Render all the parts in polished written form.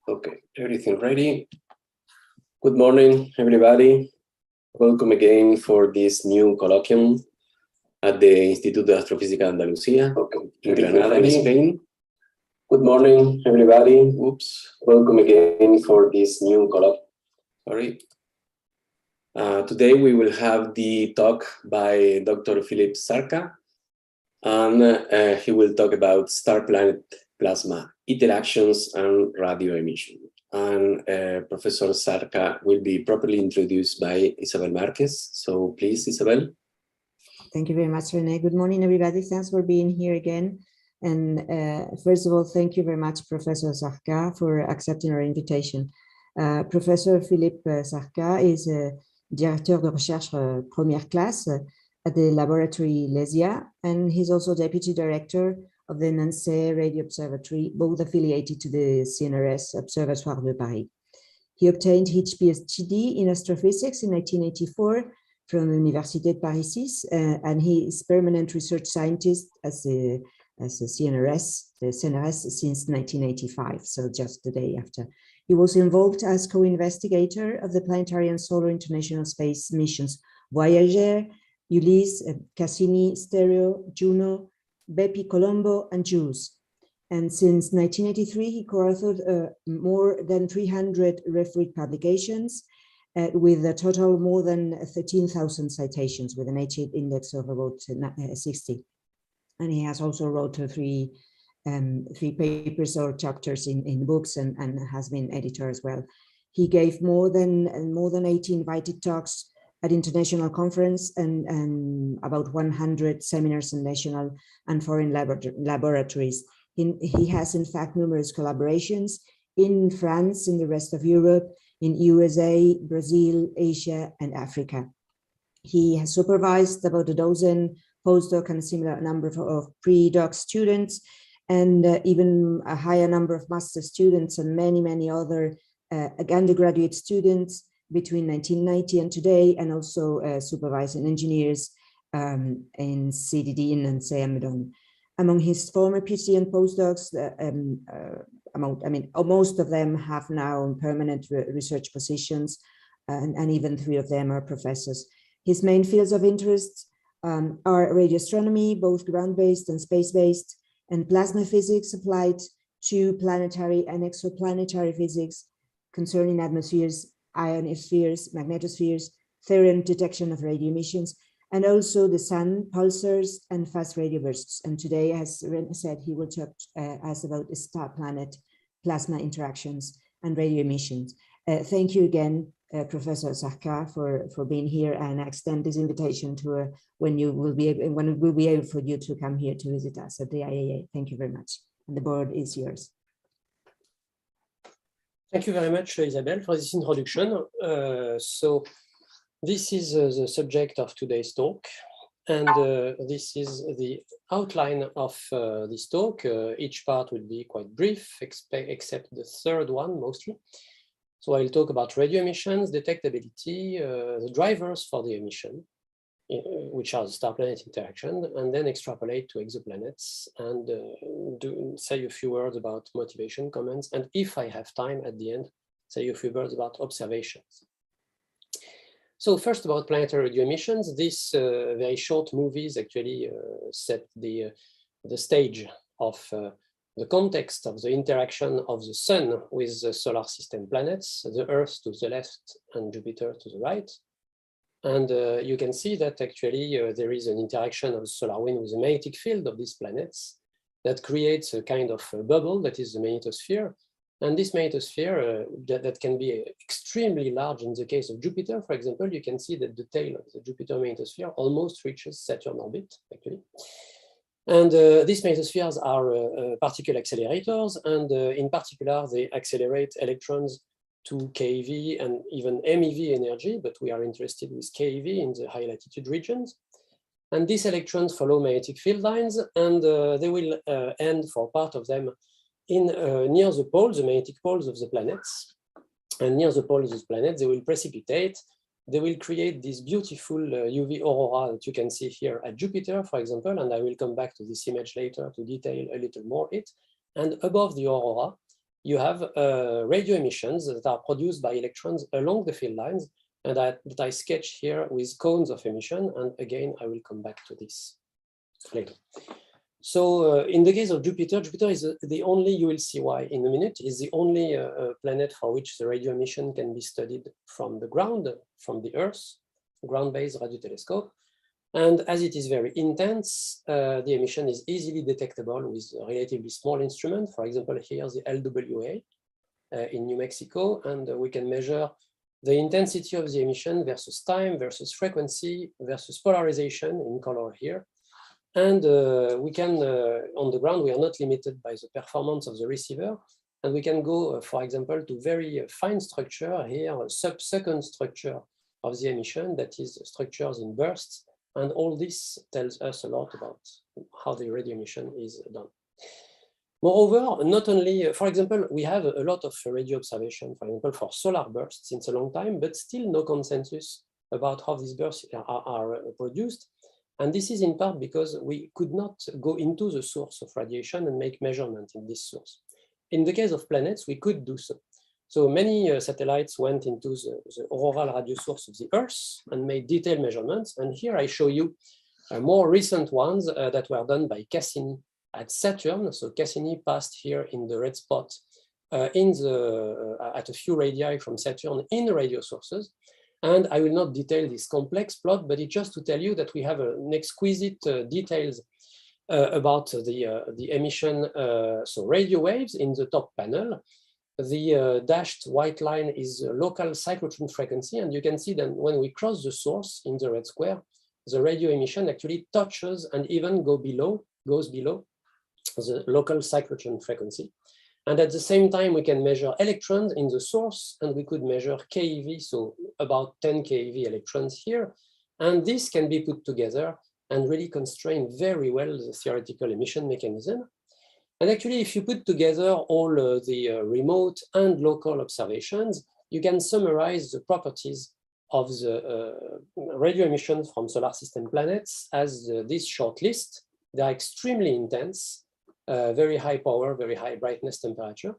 Okay, everything ready. Good morning, everybody. Welcome again for this new colloquium at the Instituto de Astrofísica Andalucía in Granada, in Spain. Good morning, everybody. Oops. Welcome again for this new colloquium. Sorry. Today we will have the talk by Dr. Philip Sarka, and he will talk about star-planet plasma interactions and radio emission. And Professor Sarka will be properly introduced by Isabel Marquez. So please, Isabel. Thank you very much, Rene. Good morning, everybody. Thanks for being here again. And first of all, thank you very much, Professor Sarka, for accepting our invitation. Professor Philippe Sarka is a directeur de recherche première classe at the laboratory LESIA, and he's also deputy director of the Nancy Radio Observatory, both affiliated to the CNRS Observatoire de Paris. He obtained his PhD in astrophysics in 1984 from Université de Paris 6, and he is permanent research scientist as a CNRS, the CNRS since 1985, so just the day after. He was involved as co-investigator of the Planetary and Solar International Space missions Voyager, Ulysse, Cassini, Stereo, Juno, Bepi, Colombo, and JUICE. And since 1983, he co-authored more than 300 refereed publications with a total more than 13,000 citations with an H index of about 60. And he has also wrote three papers or chapters in books and has been editor as well. He gave more than 80 invited talks at international conference and about 100 seminars in national and foreign laboratories. He has in fact numerous collaborations in France, in the rest of Europe, in USA, Brazil, Asia, and Africa. He has supervised about a dozen postdoc and a similar number of pre-doc students, and even a higher number of master students and many other undergraduate students between 1990 and today, and also supervising engineers in CDD and Nancy and Meudon. Among his former PhD and postdocs, most of them have now permanent research positions, and even 3 of them are professors. His main fields of interest are radio astronomy, both ground-based and space-based, and plasma physics applied to planetary and exoplanetary physics concerning atmospheres, ionospheres, magnetospheres, therion detection of radio emissions, and also the sun, pulsars, and fast radio bursts. And today, as Ren said, he will talk us about the star-planet plasma interactions and radio emissions. Thank you again, Professor Sarka, for being here, and I extend this invitation to when it will be able for you to come here to visit us at the IAA. Thank you very much, and the board is yours. Thank you very much, Isabel, for this introduction. So this is the subject of today's talk, and this is the outline of this talk. Each part will be quite brief, except the third one mostly. So I'll talk about radio emissions, detectability, the drivers for the emission, which are the star-planet interaction, and then extrapolate to exoplanets and say a few words about motivation comments, and if I have time at the end, say a few words about observations. So first about planetary radio emissions, this very short movies actually set the stage of the context of the interaction of the Sun with the solar system planets, the Earth to the left and Jupiter to the right. And you can see that actually there is an interaction of the solar wind with the magnetic field of these planets that creates a kind of a bubble that is the magnetosphere. And this magnetosphere that can be extremely large in the case of Jupiter, for example. You can see that the tail of the Jupiter magnetosphere almost reaches Saturn orbit, actually. And these magnetospheres are particle accelerators, and in particular, they accelerate electrons to keV and even MeV energy, but we are interested with keV in the high latitude regions. And these electrons follow magnetic field lines, and they will end for part of them in near the poles, the magnetic poles of the planets. And near the poles of the planets, they will precipitate. They will create this beautiful UV aurora that you can see here at Jupiter, for example, and I will come back to this image later to detail a little more it. And above the aurora, you have radio emissions that are produced by electrons along the field lines, and that I sketch here with cones of emission. And again, I will come back to this later. So in the case of Jupiter, Jupiter is the only, you will see why in a minute, is the only planet for which the radio emission can be studied from the ground, from the Earth, ground-based radio telescope. And as it is very intense, the emission is easily detectable with a relatively small instrument. For example, here's the LWA in New Mexico, and we can measure the intensity of the emission versus time, versus frequency, versus polarization in color here. And we can, on the ground, we are not limited by the performance of the receiver. And we can go, for example, to very fine structure here, a sub-second structure of the emission, that is structures in bursts. And all this tells us a lot about how the radio emission is done. Moreover, not only, for example, we have a lot of radio observation, for example, for solar bursts since a long time, but still no consensus about how these bursts are produced. And this is in part because we could not go into the source of radiation and make measurements in this source. In the case of planets, we could do so. So many satellites went into the auroral radio source of the Earth and made detailed measurements. And here I show you more recent ones that were done by Cassini at Saturn. So Cassini passed here in the red spot at a few radii from Saturn in the radio sources. And I will not detail this complex plot, but it's just to tell you that we have an exquisite details about the emission, so radio waves in the top panel. The dashed white line is local cyclotron frequency, and you can see that when we cross the source in the red square, the radio emission actually touches and even goes below the local cyclotron frequency. And at the same time, we can measure electrons in the source, and we could measure keV, so about 10 keV electrons here. And this can be put together and really constrain very well the theoretical emission mechanism. And actually, if you put together all the remote and local observations, you can summarize the properties of the radio emissions from solar system planets as this short list. They are extremely intense, very high power, very high brightness temperature.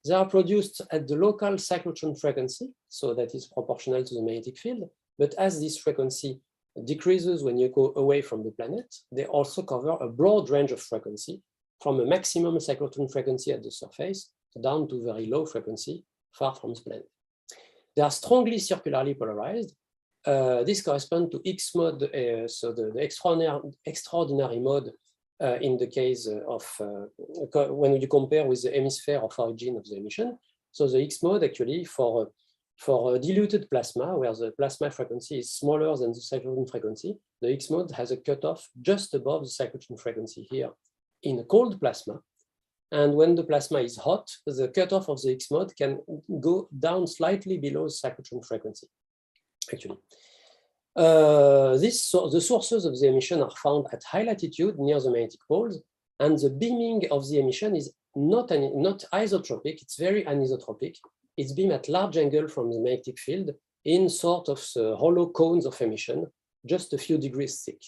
They are produced at the local cyclotron frequency, so that is proportional to the magnetic field. But as this frequency decreases when you go away from the planet, they also cover a broad range of frequency, from a maximum cyclotron frequency at the surface down to very low frequency far from the planet. They are strongly circularly polarized. This corresponds to X mode, so the extraordinary mode in the case of when you compare with the hemisphere of origin of the emission. So the X mode actually for diluted plasma, where the plasma frequency is smaller than the cyclotron frequency, the X mode has a cutoff just above the cyclotron frequency here in a cold plasma. And when the plasma is hot, the cutoff of the X mode can go down slightly below the cyclotron frequency, actually. The sources of the emission are found at high latitude near the magnetic poles, and the beaming of the emission is not isotropic, it's very anisotropic. It's beamed at large angle from the magnetic field in sort of hollow cones of emission, just a few degrees thick.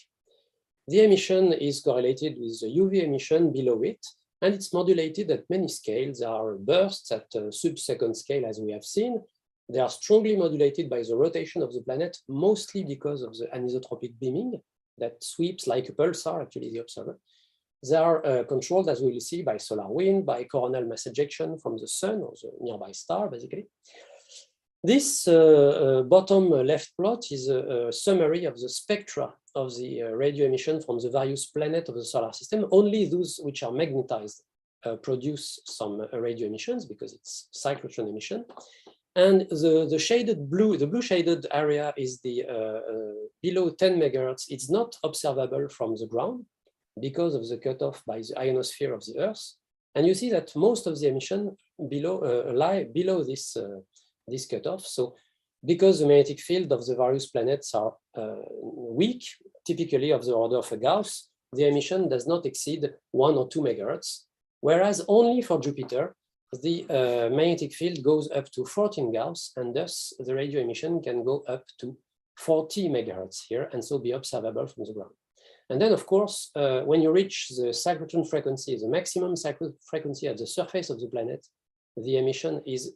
The emission is correlated with the UV emission below it, and it's modulated at many scales. There are bursts at sub-second scale, as we have seen. They are strongly modulated by the rotation of the planet, mostly because of the anisotropic beaming that sweeps like a pulsar, actually, the observer. They are controlled, as we will see, by solar wind, by coronal mass ejection from the sun or the nearby star, basically. This bottom left plot is a summary of the spectra of the radio emission from the various planets of the solar system. Only those which are magnetized produce some radio emissions because it's cyclotron emission. And the shaded blue, the blue shaded area is the below 10 megahertz. It's not observable from the ground because of the cutoff by the ionosphere of the Earth. And you see that most of the emission lie below this this cutoff. So because the magnetic field of the various planets are weak, typically of the order of a Gauss, the emission does not exceed 1 or 2 megahertz, whereas only for Jupiter, the magnetic field goes up to 14 Gauss, and thus the radio emission can go up to 40 megahertz here, and so be observable from the ground. And then, of course, when you reach the cyclotron frequency, the maximum cyclotron frequency at the surface of the planet, the emission is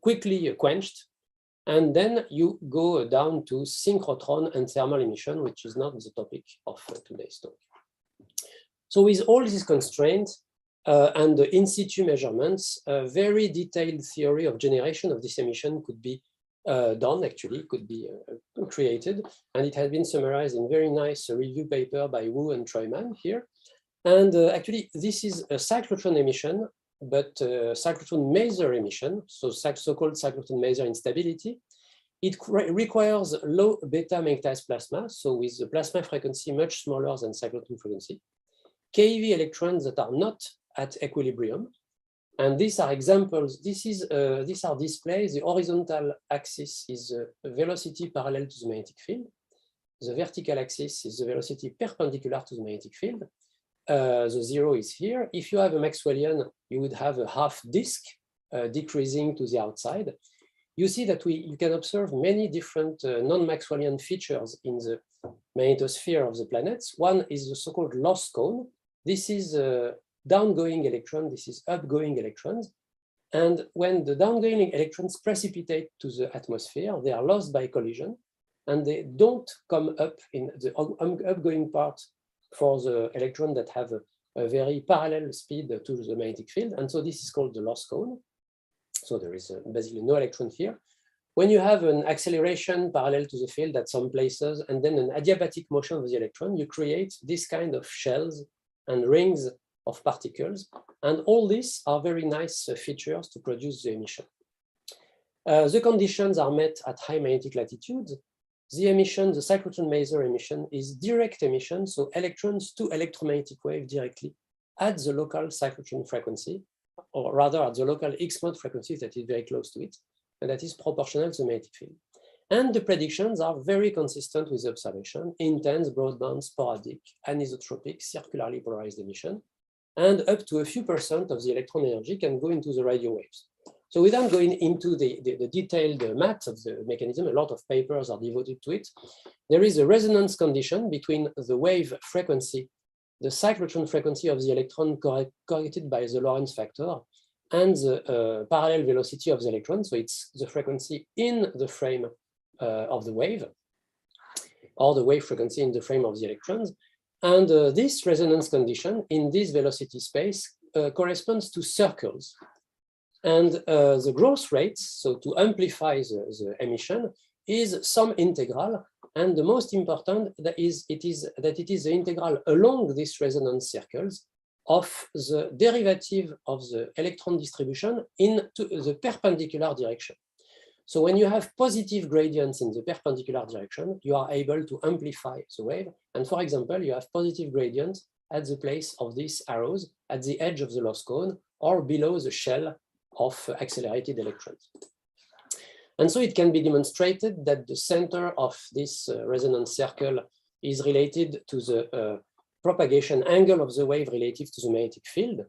quickly quenched. And then you go down to synchrotron and thermal emission, which is not the topic of today's talk. So with all these constraints and the in-situ measurements, a very detailed theory of generation of this emission could be done, actually, could be created. And it has been summarized in a very nice review paper by Wu and Troyman here. And actually, this is a cyclotron emission, but cyclotron maser emission, so-called cyclotron maser instability. It requires low beta magnetized plasma, so with the plasma frequency much smaller than cyclotron frequency, keV electrons that are not at equilibrium. And these are examples. These are displays. The horizontal axis is velocity parallel to the magnetic field. The vertical axis is the velocity perpendicular to the magnetic field. The zero is here. If you have a Maxwellian, you would have a half disk decreasing to the outside. You see that you can observe many different non-Maxwellian features in the magnetosphere of the planets. One is the so-called loss cone. This is a downgoing electron. This is upgoing electrons. And when the downgoing electrons precipitate to the atmosphere, they are lost by collision, and they don't come up in the upgoing part for the electron that have a very parallel speed to the magnetic field. And so this is called the loss cone. So there is basically no electron here. When you have an acceleration parallel to the field at some places, and then an adiabatic motion of the electron, you create this kind of shells and rings of particles. And all these are very nice features to produce the emission. The conditions are met at high magnetic latitudes. The emission, the cyclotron maser emission, is direct emission, so electrons to electromagnetic wave directly at the local cyclotron frequency, or rather at the local X-mode frequency that is very close to it, and that is proportional to the magnetic field. And the predictions are very consistent with the observation: intense, broadband, sporadic, anisotropic, circularly polarized emission, and up to a few % of the electron energy can go into the radio waves. So without going into the detailed math of the mechanism, a lot of papers are devoted to it. There is a resonance condition between the wave frequency, the cyclotron frequency of the electron corrected by the Lorentz factor, and the parallel velocity of the electron. So it's the frequency in the frame of the wave, or the wave frequency in the frame of the electrons. And this resonance condition in this velocity space corresponds to circles. And the growth rates, so to amplify the emission, is some integral. And the most important that it is the integral along these resonance circles of the derivative of the electron distribution into the perpendicular direction. So when you have positive gradients in the perpendicular direction, you are able to amplify the wave. And for example, you have positive gradients at the place of these arrows, at the edge of the loss cone, or below the shell of accelerated electrons. And so it can be demonstrated that the center of this resonance circle is related to the propagation angle of the wave relative to the magnetic field.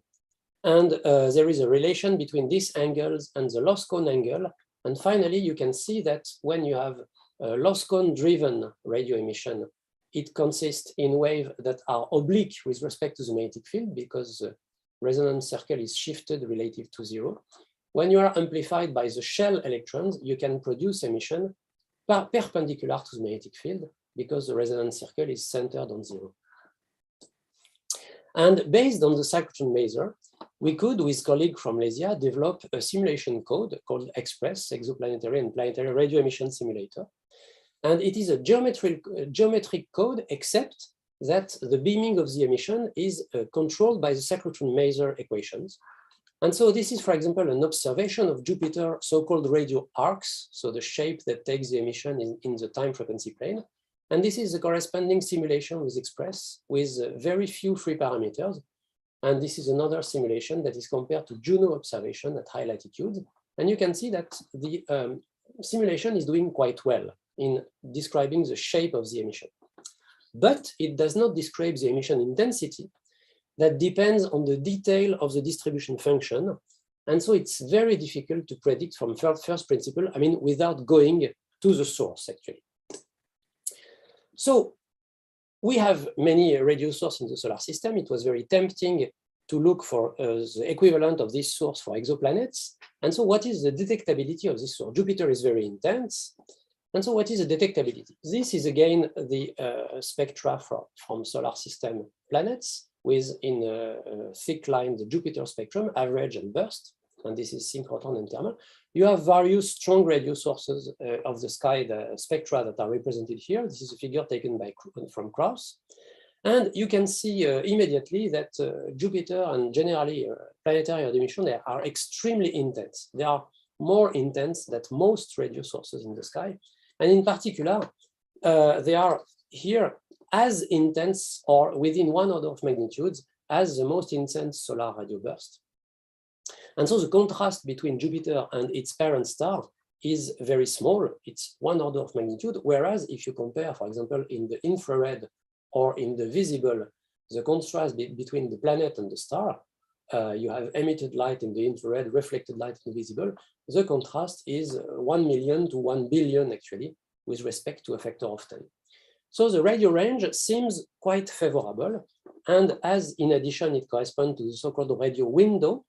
And there is a relation between these angles and the loss cone angle. And finally, you can see that when you have a loss cone driven radio emission, it consists in waves that are oblique with respect to the magnetic field, because the resonance circle is shifted relative to zero. When you are amplified by the shell electrons, you can produce emission perpendicular to the magnetic field, because the resonance circle is centered on zero. And based on the cyclotron maser, we could, with colleagues from Lesia, develop a simulation code called EXPRES, Exoplanetary and Planetary Radio Emission Simulator. And it is a geometric code, except that the beaming of the emission is controlled by the cyclotron maser equations. And so this is, for example, an observation of Jupiter, so-called radio arcs, so the shape that takes the emission in the time frequency plane. And this is the corresponding simulation with EXPRES with very few free parameters. And this is another simulation that is compared to Juno observation at high latitudes. And you can see that the simulation is doing quite well in describing the shape of the emission. But it does not describe the emission intensity. That depends on the detail of the distribution function. And so it's very difficult to predict from first principle, I mean, without going to the source, actually. So we have many radio sources in the solar system. It was very tempting to look for the equivalent of this source for exoplanets. And so what is the detectability of this source? Jupiter is very intense. And so what is the detectability? This is again the spectra from solar system planets with in a thick line the Jupiter spectrum, average and burst. And this is synchrotron and thermal. You have various strong radio sources of the sky, the spectra that are represented here. This is a figure taken from Krauss. And you can see immediately that Jupiter and generally planetary Earth emission, they are extremely intense. They are more intense than most radio sources in the sky. And in particular, they are here as intense or within 1 order of magnitudes as the most intense solar radio burst. And so the contrast between Jupiter and its parent star is very small. It's 1 order of magnitude. Whereas if you compare, for example, in the infrared or in the visible, the contrast between the planet and the star, you have emitted light in the infrared, reflected light in the visible. The contrast is 1 million to 1 billion actually, with respect to a factor of 10. So the radio range seems quite favorable. And as in addition, it corresponds to the so-called radio window,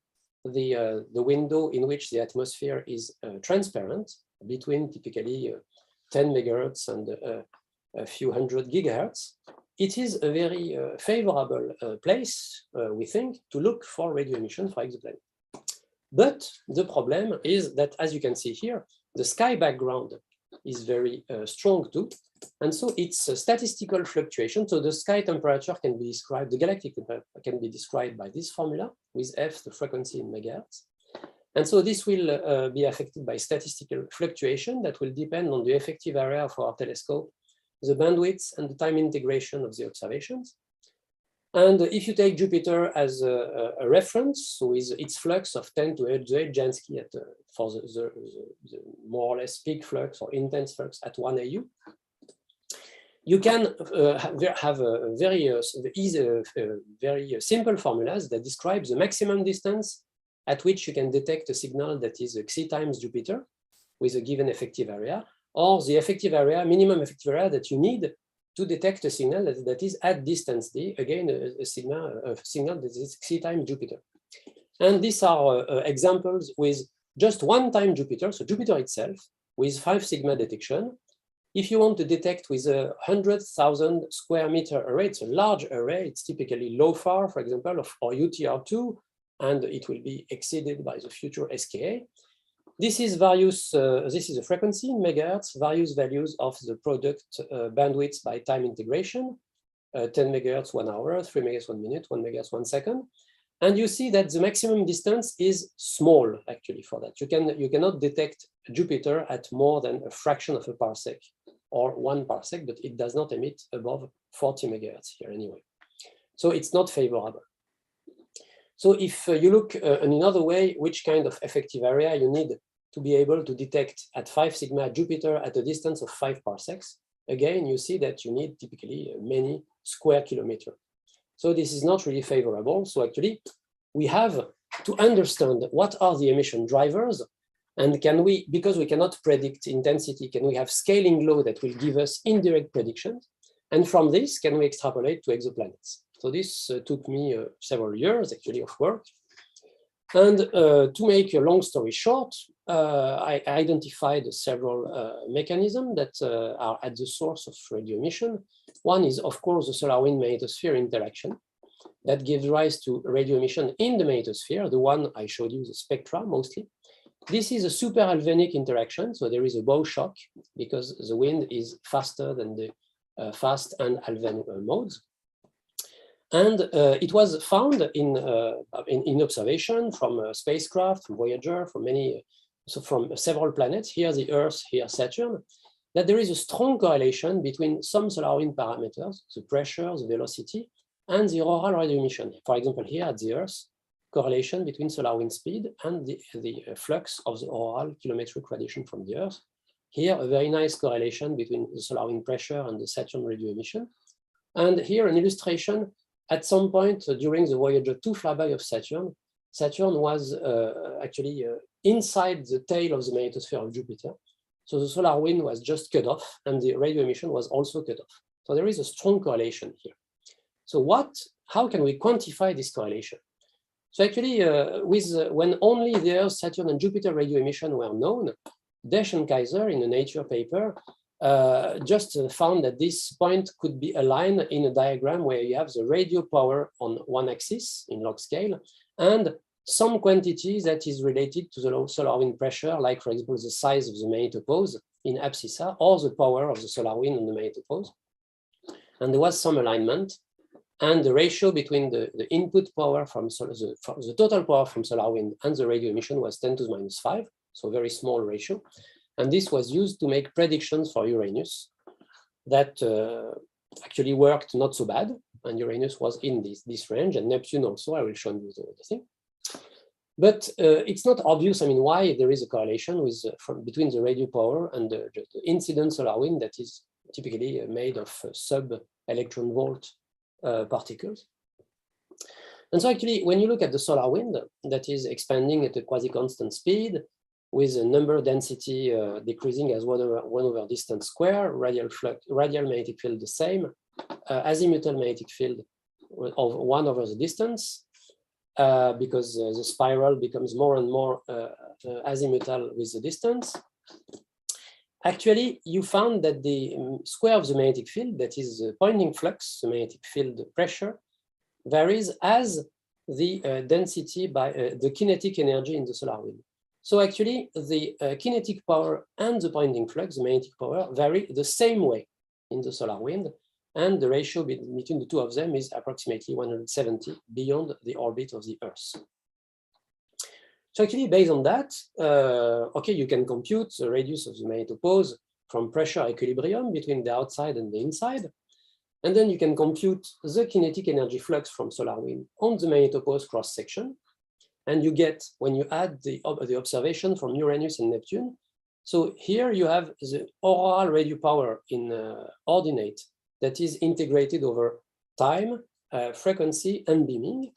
the window in which the atmosphere is transparent between typically 10 megahertz and a few hundred gigahertz. It is a very favorable place, we think, to look for radio emission for exoplanets. But the problem is that, as you can see here, the sky background is very strong too. And so it's a statistical fluctuation. So the sky temperature can be described, the galactic temperature can be described by this formula with F, the frequency in megahertz. And so this will be affected by statistical fluctuation that will depend on the effective area of our telescope, the bandwidth and the time integration of the observations. And if you take Jupiter as a reference, so with its flux of 10 to the 8 Jansky for the more or less peak flux or intense flux at 1 AU, you can have a very simple formulas that describe the maximum distance at which you can detect a signal that is Xi times Jupiter with a given effective area, or the effective area, minimum effective area that you need to detect a signal that is at distance d, again, a signal that is Xi times Jupiter. And these are examples with just 1 time Jupiter, so Jupiter itself, with 5 sigma detection. If you want to detect with a 100,000 square meter array, it's a large array, it's typically LOFAR, for example, or UTR2, and it will be exceeded by the future SKA. This is this is a frequency in megahertz, various values of the product bandwidth by time integration, 10 megahertz 1 hour, 3 megahertz 1 minute, 1 megahertz 1 second. And you see that the maximum distance is small actually for that. You cannot detect Jupiter at more than a fraction of a parsec or 1 parsec, but it does not emit above 40 megahertz here anyway. So it's not favorable. So if you look in another way, which kind of effective area you need to be able to detect at 5 sigma Jupiter at a distance of 5 parsecs, again, you see that you need typically many square kilometers. So this is not really favorable. So actually, we have to understand what are the emission drivers, and can we, because we cannot predict intensity, can we have scaling law that will give us indirect predictions? And from this, can we extrapolate to exoplanets? So this took me several years actually of work. And to make a long story short, I identified several mechanisms that are at the source of radio emission. One is, of course, the solar wind magnetosphere interaction that gives rise to radio emission in the magnetosphere, the one I showed you, the spectra mostly. This is a super-Alfvénic interaction, so there is a bow shock because the wind is faster than the fast and Alfvénic modes. And it was found in observation from a spacecraft, from Voyager, from from several planets, here the Earth, here Saturn, that there is a strong correlation between some solar wind parameters, the pressure, the velocity, and the auroral radio emission. For example, here at the Earth, correlation between solar wind speed and the flux of the auroral kilometric radiation from the Earth. Here, a very nice correlation between the solar wind pressure and the Saturn radio emission. And here, an illustration. At some point during the Voyager 2 flyby of Saturn, Saturn was actually inside the tail of the magnetosphere of Jupiter. So the solar wind was just cut off and the radio emission was also cut off. So there is a strong correlation here. So how can we quantify this correlation? So actually, when only the Earth, Saturn, and Jupiter radio emission were known, Desch and Kaiser, in a Nature paper, just found that this point could be aligned in a diagram where you have the radio power on one axis in log scale, and some quantity that is related to the low solar wind pressure, like, for example, the size of the magnetopause in abscissa, or the power of the solar wind on the magnetopause. And there was some alignment. And the ratio between the input power from the total power from solar wind and the radio emission was 10 to the minus 5, so very small ratio. And this was used to make predictions for Uranus that actually worked not so bad. And Uranus was in this range, and Neptune also. I will show you the thing. But it's not obvious, I mean, why there is a correlation with, between the radio power and the incident solar wind that is typically made of sub-electron volt particles. And so actually, when you look at the solar wind that is expanding at a quasi-constant speed with a number density decreasing as 1 over distance square, radial magnetic field the same, azimuthal magnetic field of 1 over the distance, because the spiral becomes more and more azimuthal with the distance. Actually, you found that the square of the magnetic field, that is the Poynting flux, the magnetic field pressure, varies as the density by the kinetic energy in the solar wind. So actually, the kinetic power and the Poynting flux, the magnetic power, vary the same way in the solar wind, and the ratio between the two of them is approximately 170 beyond the orbit of the Earth. So actually, based on that, okay, you can compute the radius of the magnetopause from pressure equilibrium between the outside and the inside. And then you can compute the kinetic energy flux from solar wind on the magnetopause cross-section. And you get, when you add the observation from Uranus and Neptune, so here you have the auroral radio power in ordinate that is integrated over time, frequency, and beaming.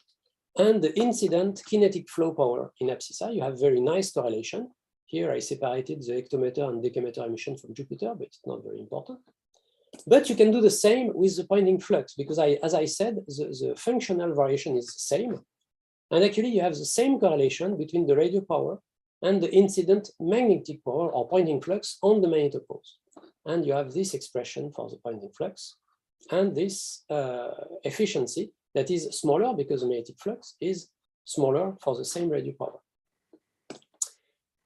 And the incident kinetic flow power in abscissa, you have very nice correlation. Here I separated the hectometer and decameter emission from Jupiter, but it's not very important. But you can do the same with the Poynting flux, because as I said, the functional variation is the same. And actually you have the same correlation between the radio power and the incident magnetic power or Poynting flux on the magnetopause. And you have this expression for the Poynting flux and this efficiency that is smaller because the magnetic flux is smaller for the same radio power.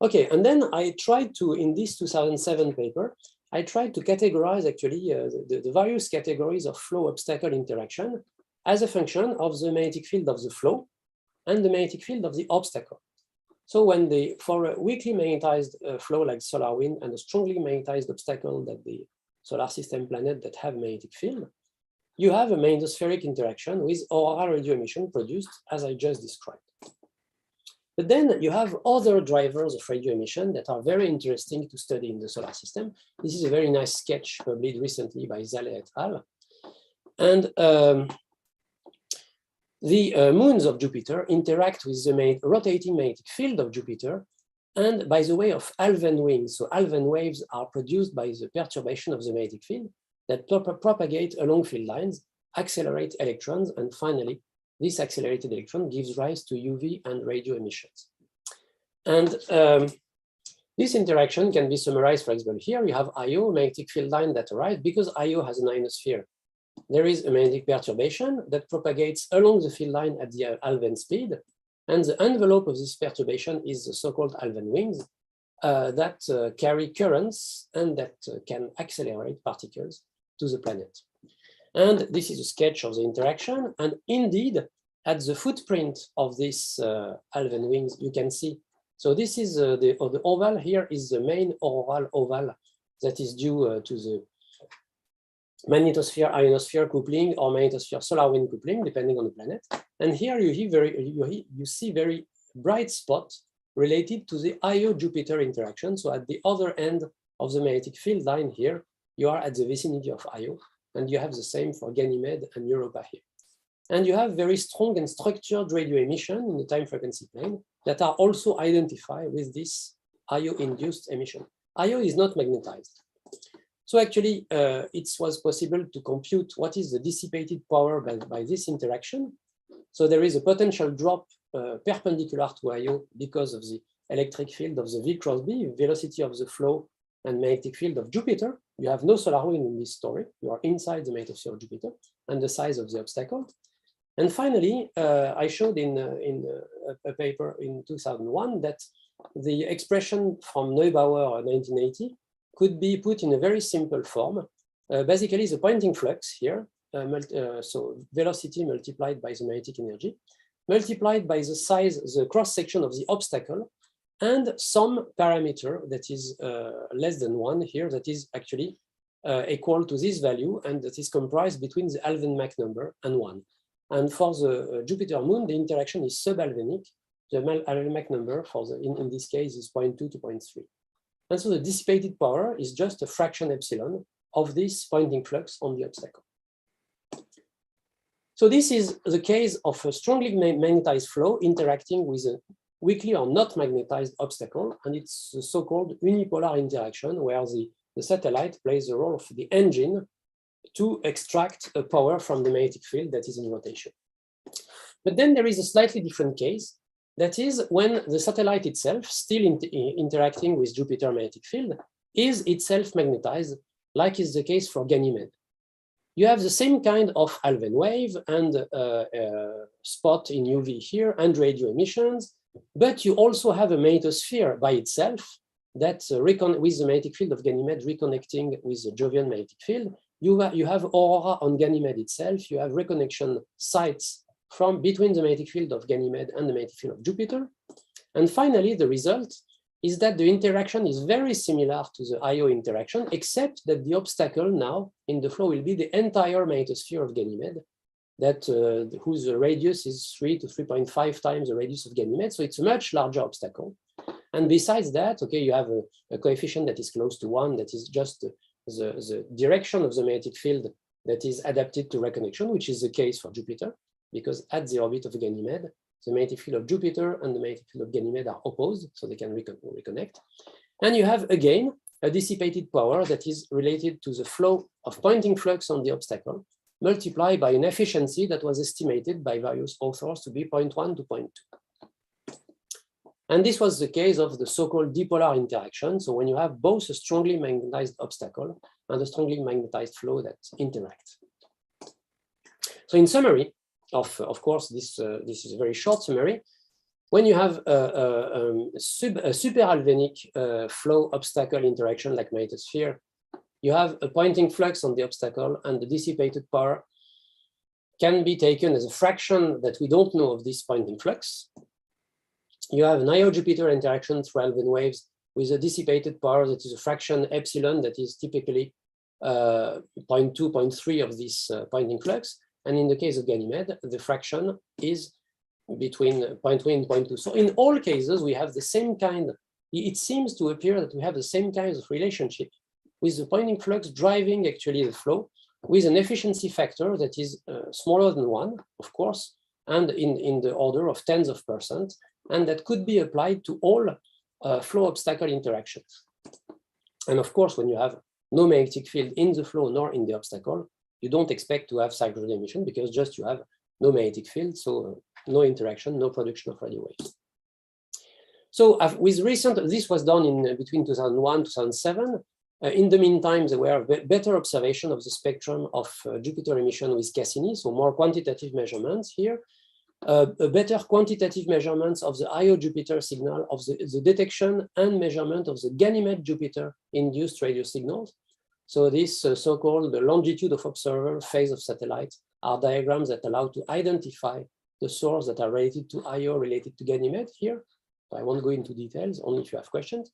Okay, and then I tried to, in this 2007 paper, I tried to categorize actually the various categories of flow obstacle interaction as a function of the magnetic field of the flow and the magnetic field of the obstacle. So when for a weakly magnetized flow like solar wind and a strongly magnetized obstacle that the solar system planet that have magnetic field, you have a magnetospheric interaction with auroral radio emission produced as I just described. But then you have other drivers of radio emission that are very interesting to study in the solar system. This is a very nice sketch published recently by Zale et al. And the moons of Jupiter interact with the rotating magnetic field of Jupiter, and by the way of Alfvén wings. So Alfvén waves are produced by the perturbation of the magnetic field that propagate along field lines, accelerate electrons, and finally, this accelerated electron gives rise to UV and radio emissions. And this interaction can be summarized, for example, here you have IO, magnetic field line that arrives because IO has an ionosphere. There is a magnetic perturbation that propagates along the field line at the Alfvén speed, and the envelope of this perturbation is the so-called Alfvén wings that carry currents and that can accelerate particles to the planet. And this is a sketch of the interaction. And indeed, at the footprint of this Alfvén wings, you can see. So this is the oval here is the main auroral oval that is due to the magnetosphere ionosphere coupling or magnetosphere solar wind coupling, depending on the planet. And here you see very bright spot related to the Io-Jupiter interaction. So at the other end of the magnetic field line here, you are at the vicinity of Io, and you have the same for Ganymede and Europa here. And you have very strong and structured radio emission in the time frequency plane that are also identified with this Io-induced emission. Io is not magnetized. So actually, it was possible to compute what is the dissipated power by this interaction. So there is a potential drop perpendicular to Io because of the electric field of the V cross B, velocity of the flow, and magnetic field of Jupiter. You have no solar wind in this story. You are inside the magnetosphere of Jupiter, and the size of the obstacle. And finally, I showed in a paper in 2001 that the expression from Neubauer 1980 could be put in a very simple form. Basically, the Poynting flux here, so velocity multiplied by the magnetic energy, multiplied by the size, the cross-section of the obstacle, and some parameter that is less than 1 here, that is actually equal to this value, and that is comprised between the Alfvénic number and 1. And for the Jupiter moon, the interaction is sub-Alfvénic. The Alfvénic number for the in this case is 0.2 to 0.3. And so the dissipated power is just a fraction epsilon of this Poynting flux on the obstacle. So this is the case of a strongly magnetized flow interacting with a weakly or not magnetized obstacle, and it's the so-called unipolar interaction where the satellite plays the role of the engine to extract a power from the magnetic field that is in rotation. But then there is a slightly different case. That is when the satellite itself, still interacting with Jupiter magnetic field, is itself magnetized, like is the case for Ganymede. You have the same kind of Alfvén wave and spot in UV here and radio emissions, but you also have a magnetosphere by itself that with the magnetic field of Ganymede reconnecting with the Jovian magnetic field. You have aurora on Ganymede itself. You have reconnection sites from between the magnetic field of Ganymede and the magnetic field of Jupiter. And finally, the result is that the interaction is very similar to the Io interaction, except that the obstacle now in the flow will be the entire magnetosphere of Ganymede, that whose radius is 3 to 3.5 times the radius of Ganymede. So it's a much larger obstacle. And besides that, okay, you have a coefficient that is close to 1, that is just the direction of the magnetic field that is adapted to reconnection, which is the case for Jupiter, because at the orbit of Ganymede, the magnetic field of Jupiter and the magnetic field of Ganymede are opposed, so they can reconnect. And you have, again, a dissipated power that is related to the flow of Poynting flux on the obstacle, multiplied by an efficiency that was estimated by various authors to be 0.1 to 0.2. And this was the case of the so-called dipolar interaction. So when you have both a strongly magnetized obstacle and a strongly magnetized flow that interact. So in summary, of course, this is a very short summary. When you have a super-Alfvénic flow obstacle interaction like magnetosphere, you have a Poynting flux on the obstacle, and the dissipated power can be taken as a fraction that we don't know of this Poynting flux. You have an Io-Jupiter interaction through Alfvén waves with a dissipated power that is a fraction epsilon that is typically 0.2, 0.3 of this Poynting flux. And in the case of Ganymede, the fraction is between 0.1 and 0.2. So in all cases, we have the same kind. It seems to appear that we have the same kinds of relationship with the Poynting flux driving actually the flow with an efficiency factor that is smaller than 1, of course, and in the order of tens of %, and that could be applied to all flow obstacle interactions. And of course, when you have no magnetic field in the flow nor in the obstacle, you don't expect to have cyclotron emission because just you have no magnetic field, so no interaction, no production of radio waves. So with this was done in between 2001, 2007. In the meantime, there were better observation of the spectrum of Jupiter emission with Cassini, so more quantitative measurements here. Better quantitative measurements of the Io-Jupiter signal, of the detection and measurement of the Ganymede-Jupiter induced radio signals. So this so-called longitude of observer, phase of satellite are diagrams that allow to identify the source that are related to Io, related to Ganymede here. So I won't go into details, only if you have questions.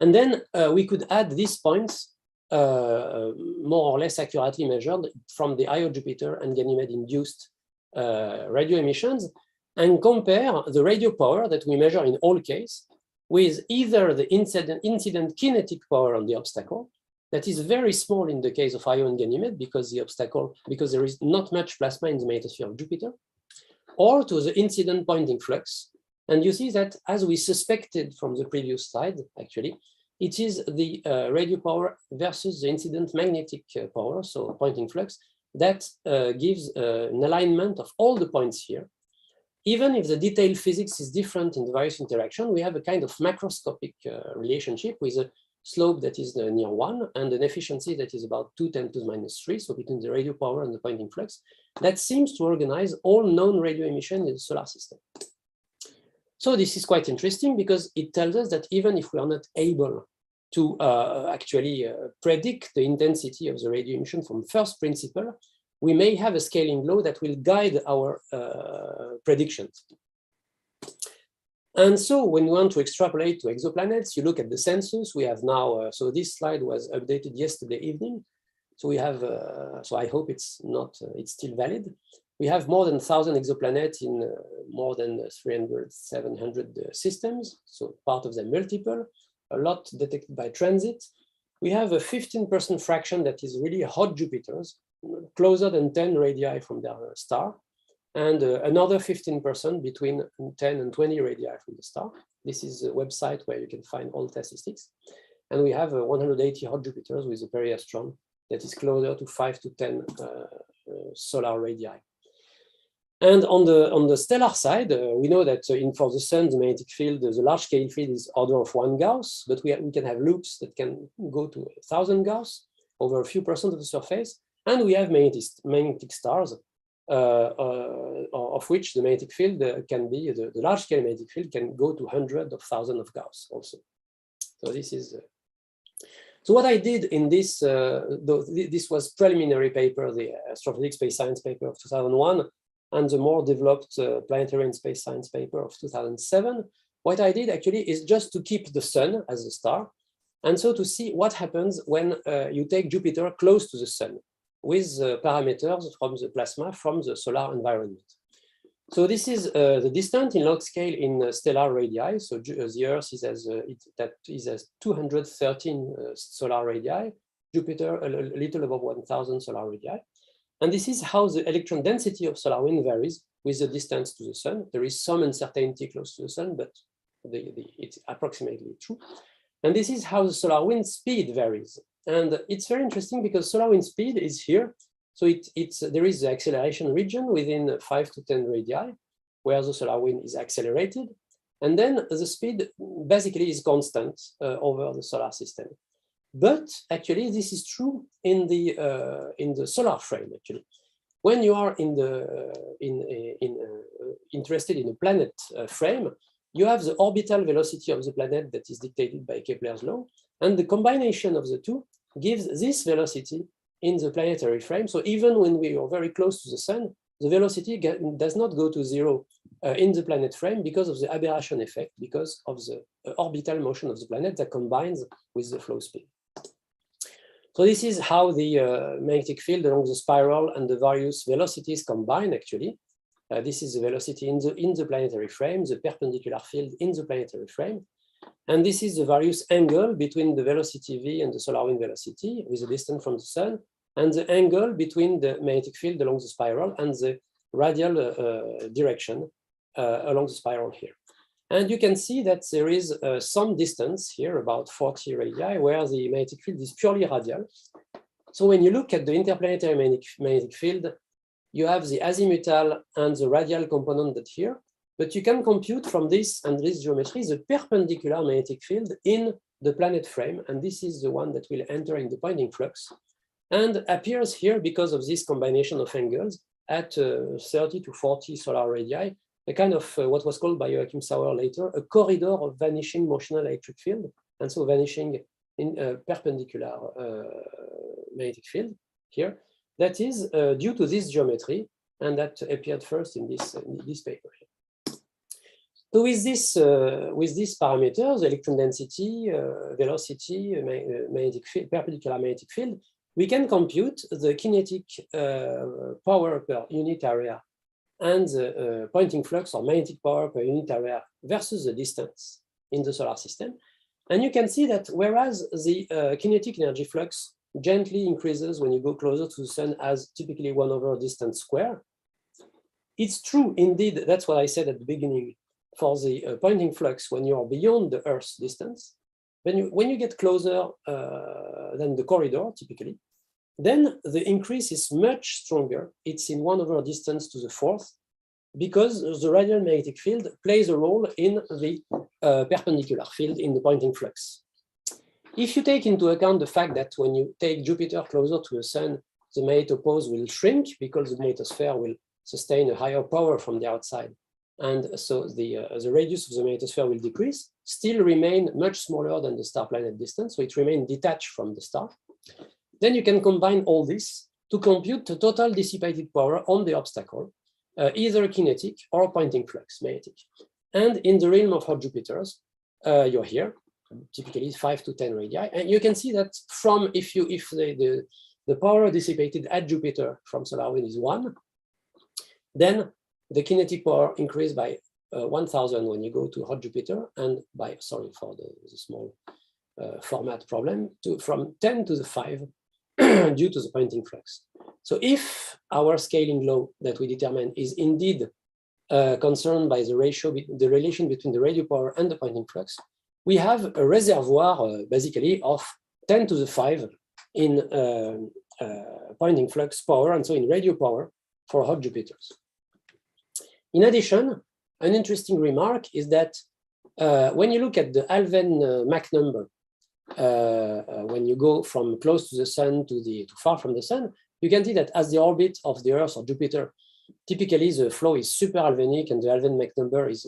And then we could add these points more or less accurately measured from the Io-Jupiter and Ganymede-induced radio emissions and compare the radio power that we measure in all cases with either the incident kinetic power on the obstacle, that is very small in the case of Io and Ganymede because because there is not much plasma in the magnetosphere of Jupiter, or to the incident Poynting flux. And you see that, as we suspected from the previous slide, actually, it is the radio power versus the incident magnetic power, so Poynting flux, that gives an alignment of all the points here. even if the detailed physics is different in the various interactions, we have a kind of macroscopic relationship with a slope that is near 1 and an efficiency that is about 2 × 10⁻�3, so between the radio power and the Poynting flux, that seems to organize all known radio emission in the solar system. So this is quite interesting because it tells us that even if we are not able to actually predict the intensity of the radio emission from first principle, we may have a scaling law that will guide our predictions. And so when we want to extrapolate to exoplanets, you look at the census. We have now, so this slide was updated yesterday evening. So we have, so I hope it's not, it's still valid. We have more than 1,000 exoplanets in more than 300, 700 systems. So part of them multiple, a lot detected by transit. We have a 15% fraction that is really hot Jupiters, closer than 10 radii from their star, and another 15% between 10 and 20 radii from the star. This is a website where you can find all statistics. And we have 180 hot Jupiters with a periastron that is closer to 5 to 10 solar radii. And on the stellar side, we know that for the sun, the magnetic field, the large scale field is order of 1 Gauss, but we can have loops that can go to 1,000 Gauss over a few percent of the surface. And we have magnetic stars, of which the magnetic field can be, the large scale magnetic field can go to hundreds of thousands of Gauss also. So this is, so what I did in this, this was preliminary paper, the Astrophysics Space Science paper of 2001, and the more developed Planetary and Space Science paper of 2007. What I did actually is just to keep the sun as a star, and so to see what happens when you take Jupiter close to the sun with parameters from the plasma from the solar environment. So this is the distance in log scale in stellar radii. So the Earth is as 213 solar radii, Jupiter a little above 1,000 solar radii. And this is how the electron density of solar wind varies with the distance to the sun. There is some uncertainty close to the sun, but it's approximately true. And this is how the solar wind speed varies. And it's very interesting because solar wind speed is here. So there is the acceleration region within 5 to 10 radii, where the solar wind is accelerated. And then the speed basically is constant over the solar system. But actually, this is true in the solar frame. Actually, when you are interested in a planet frame, you have the orbital velocity of the planet that is dictated by Kepler's law, and the combination of the two gives this velocity in the planetary frame. So even when we are very close to the sun, the velocity does not go to 0 in the planet frame because of the aberration effect, because of the orbital motion of the planet that combines with the flow speed. So this is how the magnetic field along the spiral and the various velocities combine actually. This is the velocity in the planetary frame, the perpendicular field in the planetary frame. And this is the various angle between the velocity v and the solar wind velocity with the distance from the sun, and the angle between the magnetic field along the spiral and the radial direction along the spiral here. And you can see that there is some distance here, about 40 radii, where the magnetic field is purely radial. So when you look at the interplanetary magnetic field, you have the azimuthal and the radial component that here, but you can compute from this and this geometry the perpendicular magnetic field in the planet frame, and this is the one that will enter in the Poynting flux, and appears here because of this combination of angles at 30 to 40 solar radii, a kind of what was called by Joachim Sauer later, a corridor of vanishing motional electric field, and so vanishing in a perpendicular magnetic field here. That is due to this geometry, and that appeared first in this paper here. So with these parameters, electron density, velocity, magnetic field, perpendicular magnetic field, we can compute the kinetic power per unit area and the Poynting flux or magnetic power per unit area versus the distance in the solar system. And you can see that whereas the kinetic energy flux gently increases when you go closer to the sun as typically 1 over distance square, it's true indeed, that's what I said at the beginning, for the Poynting flux when you are beyond the Earth's distance. When you get closer than the corridor, typically, then the increase is much stronger. It's in 1 over distance to the 4th, because the radial magnetic field plays a role in the perpendicular field in the Poynting flux. If you take into account the fact that when you take Jupiter closer to the Sun, the magnetopause will shrink because the magnetosphere will sustain a higher power from the outside. And so the radius of the magnetosphere will decrease, still remain much smaller than the star-planet distance, so it remains detached from the star. Then you can combine all this to compute the total dissipated power on the obstacle, either kinetic or Poynting flux magnetic. And in the realm of hot Jupiters, you're here, typically 5 to 10 radii, and you can see that from if the power dissipated at Jupiter from solar wind is 1, then the kinetic power increased by 1000 when you go to hot Jupiter, and by, sorry for the small format problem, from 10 to the 5 due to the Poynting flux. So if our scaling law that we determine is indeed concerned by the relation between the radio power and the Poynting flux, we have a reservoir basically of 10 to the 5 in Poynting flux power, and so in radio power for hot Jupiters. In addition, an interesting remark is that when you look at the Alfvén Mach number, when you go from close to the Sun to far from the Sun, you can see that as the orbit of the Earth or Jupiter, typically the flow is super-Alfvénic and the Alfvén Mach number is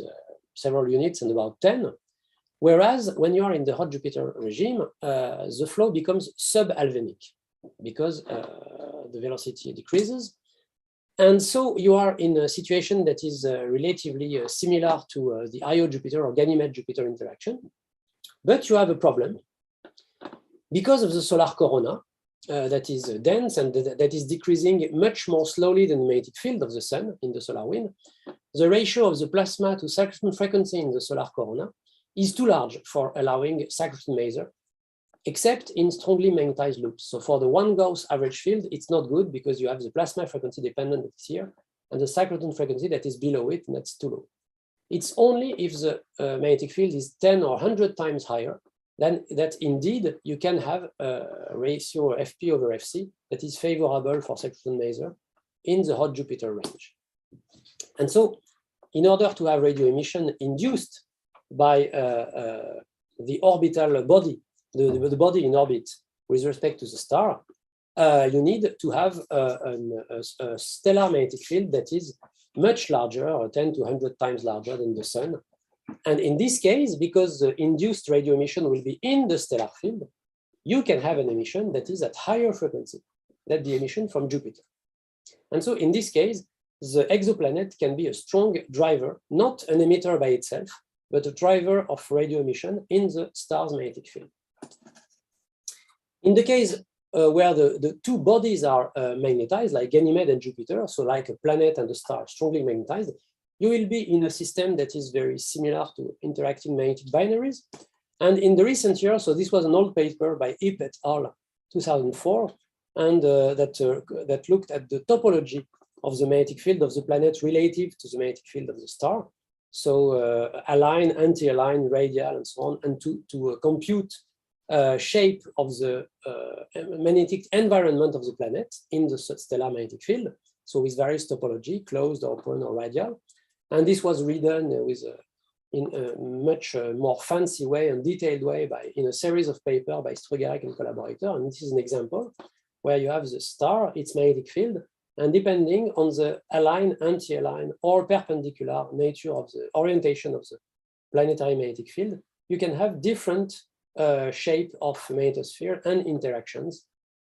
several units and about 10. Whereas when you are in the hot Jupiter regime, the flow becomes sub-Alfvénic because the velocity decreases. And so you are in a situation that is relatively similar to the Io Jupiter or Ganymede Jupiter interaction. But you have a problem. Because of the solar corona that is dense and that is decreasing much more slowly than the magnetic field of the Sun in the solar wind, the ratio of the plasma to cyclotron frequency in the solar corona is too large for allowing cyclotron maser, except in strongly magnetized loops. So for the 1 Gauss average field, it's not good because you have the plasma frequency dependent that is here and the cyclotron frequency that is below it, and that's too low. It's only if the magnetic field is 10 or 100 times higher then that indeed you can have a ratio Fp over Fc that is favorable for cyclotron maser in the hot Jupiter range. And so in order to have radio emission induced by the orbital body, the body in orbit with respect to the star, you need to have a stellar magnetic field that is much larger, or 10 to 100 times larger than the Sun. And in this case, because the induced radio emission will be in the stellar field, you can have an emission that is at higher frequency than the emission from Jupiter. And so in this case, the exoplanet can be a strong driver, not an emitter by itself, but a driver of radio emission in the star's magnetic field. In the case where the two bodies are magnetized, like Ganymede and Jupiter, so like a planet and a star strongly magnetized, you will be in a system that is very similar to interacting magnetic binaries. And in the recent years, so this was an old paper by Ip et al. 2004, and that looked at the topology of the magnetic field of the planet relative to the magnetic field of the star. So align, anti-align, radial, and so on, and to compute shape of the magnetic environment of the planet in the stellar magnetic field. So with various topology, closed, open, or radial. And this was redone with in a much more fancy way and detailed way in a series of papers by Strugarek and collaborator. And this is an example where you have the star, its magnetic field, and depending on the align, anti-align, or perpendicular nature of the orientation of the planetary magnetic field, you can have different shape of magnetosphere and interactions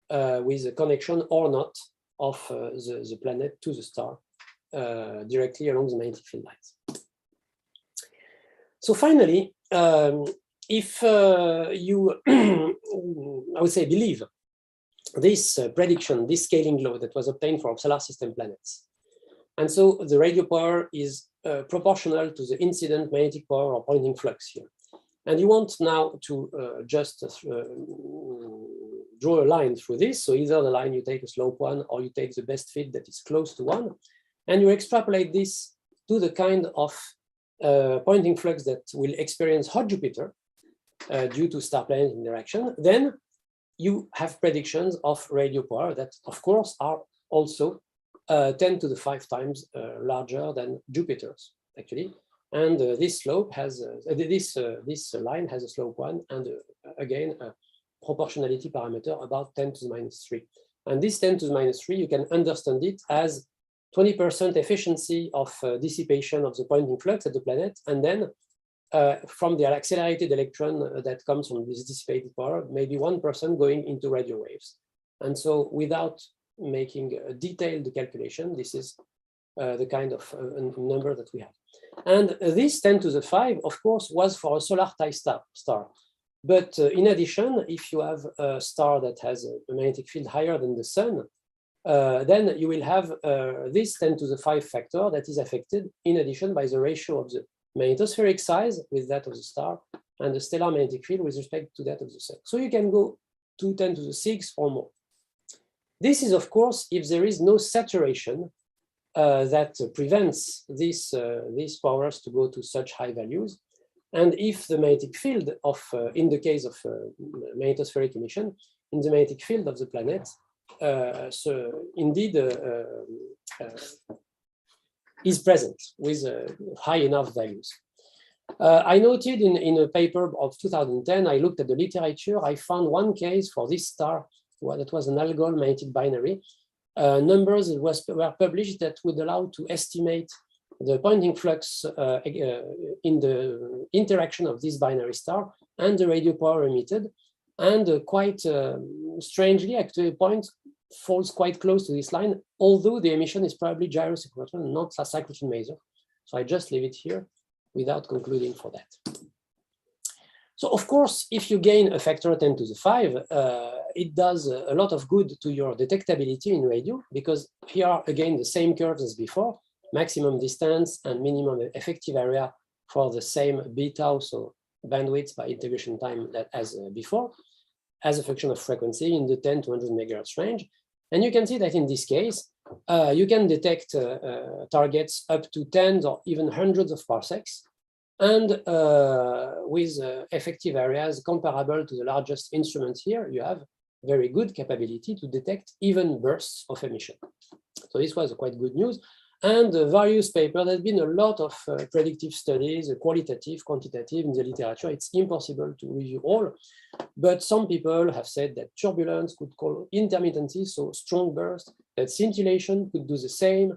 with a connection or not of the planet to the star directly along the magnetic field lines. So finally, if you, I would say, believe this prediction, this scaling law that was obtained for solar system planets, and so the radio power is proportional to the incident magnetic power or Poynting flux here, and you want now to just draw a line through this, so either the line you take a slope one or you take the best fit that is close to one, and you extrapolate this to the kind of Poynting flux that will experience hot Jupiter due to star-planet interaction, then you have predictions of radio power that, of course, are also 10 to the 5 times larger than Jupiter's, actually. And this slope has, this line has a slope 1, and again, a proportionality parameter about 10 to the minus 3. And this 10 to the minus 3, you can understand it as 20% efficiency of dissipation of the Poynting flux at the planet, and then from the accelerated electron that comes from this dissipated power, maybe 1% going into radio waves. And so without making a detailed calculation, this is the kind of number that we have. And this 10 to the 5, of course, was for a solar-type star. But in addition, if you have a star that has a magnetic field higher than the sun, then you will have this 10 to the 5 factor that is affected in addition by the ratio of the magnetospheric size with that of the star and the stellar magnetic field with respect to that of the sun. So you can go to 10 to the 6 or more. This is, of course, if there is no saturation that prevents these powers to go to such high values. And if the magnetic field of, in the case of magnetospheric emission, in the magnetic field of the planet, so indeed is present with high enough values. I noted in a paper of 2010, I looked at the literature, I found one case for this star that was an algol magnetic binary. Numbers were published that would allow to estimate the Poynting flux in the interaction of this binary star and the radio power emitted. And quite strangely, actually, a point falls quite close to this line, although the emission is probably gyrocyclotron, not a cyclotron maser. So I just leave it here without concluding for that. So of course, if you gain a factor 10 to the 5, it does a lot of good to your detectability in radio, because here are again the same curves as before, maximum distance and minimum effective area for the same beta, so bandwidth by integration time that as before, as a function of frequency in the 10 to 100 megahertz range. And you can see that in this case, you can detect targets up to tens or even hundreds of parsecs, and with effective areas comparable to the largest instrument here, you have very good capability to detect even bursts of emission. So this was quite good news. And various papers, there's been a lot of predictive studies, qualitative, quantitative in the literature. It's impossible to review all, but some people have said that turbulence could cause intermittency, so strong bursts, that scintillation could do the same,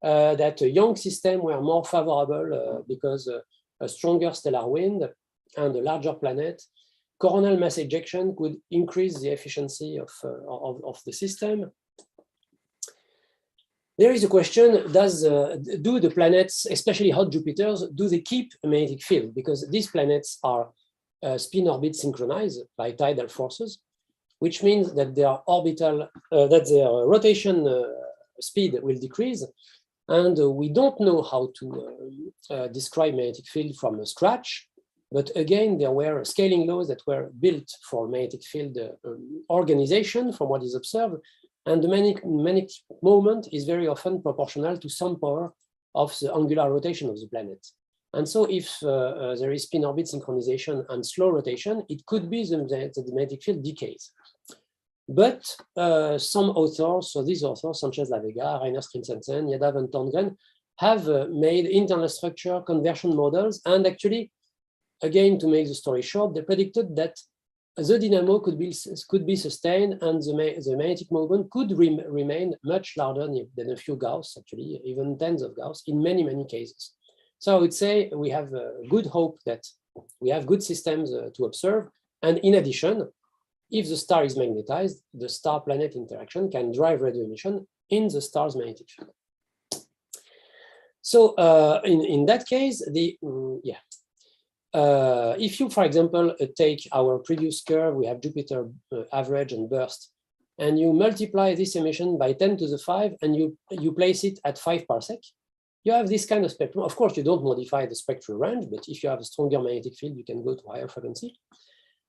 that a young system were more favorable because a stronger stellar wind and a larger planet. Coronal mass ejection could increase the efficiency of the system. There is a question, do the planets, especially hot Jupiters, do they keep a magnetic field? Because these planets are spin orbit synchronized by tidal forces, which means that their orbital, that their rotation speed will decrease. And we don't know how to describe magnetic field from scratch. But again, there were scaling laws that were built for magnetic field organization from what is observed. And the magnetic moment is very often proportional to some power of the angular rotation of the planet. And so if there is spin orbit synchronization and slow rotation, it could be that the magnetic field decays. But some authors, so these authors, Sanchez-La Vega, Rainer Christensen, Yadav and Torngren, have made internal structure conversion models. And actually, again, to make the story short, they predicted that the dynamo could be sustained and the magnetic moment could remain much larger than a few Gauss, actually, even tens of Gauss in many, many cases. So I would say we have good hope that we have good systems to observe. And in addition, if the star is magnetized, the star-planet interaction can drive radio emission in the star's magnetic field. So in that case, if you, for example, take our previous curve, we have Jupiter average and burst, and you multiply this emission by 10 to the 5, and you place it at 5 parsec, you have this kind of spectrum. Of course, you don't modify the spectral range, but if you have a stronger magnetic field, you can go to higher frequency.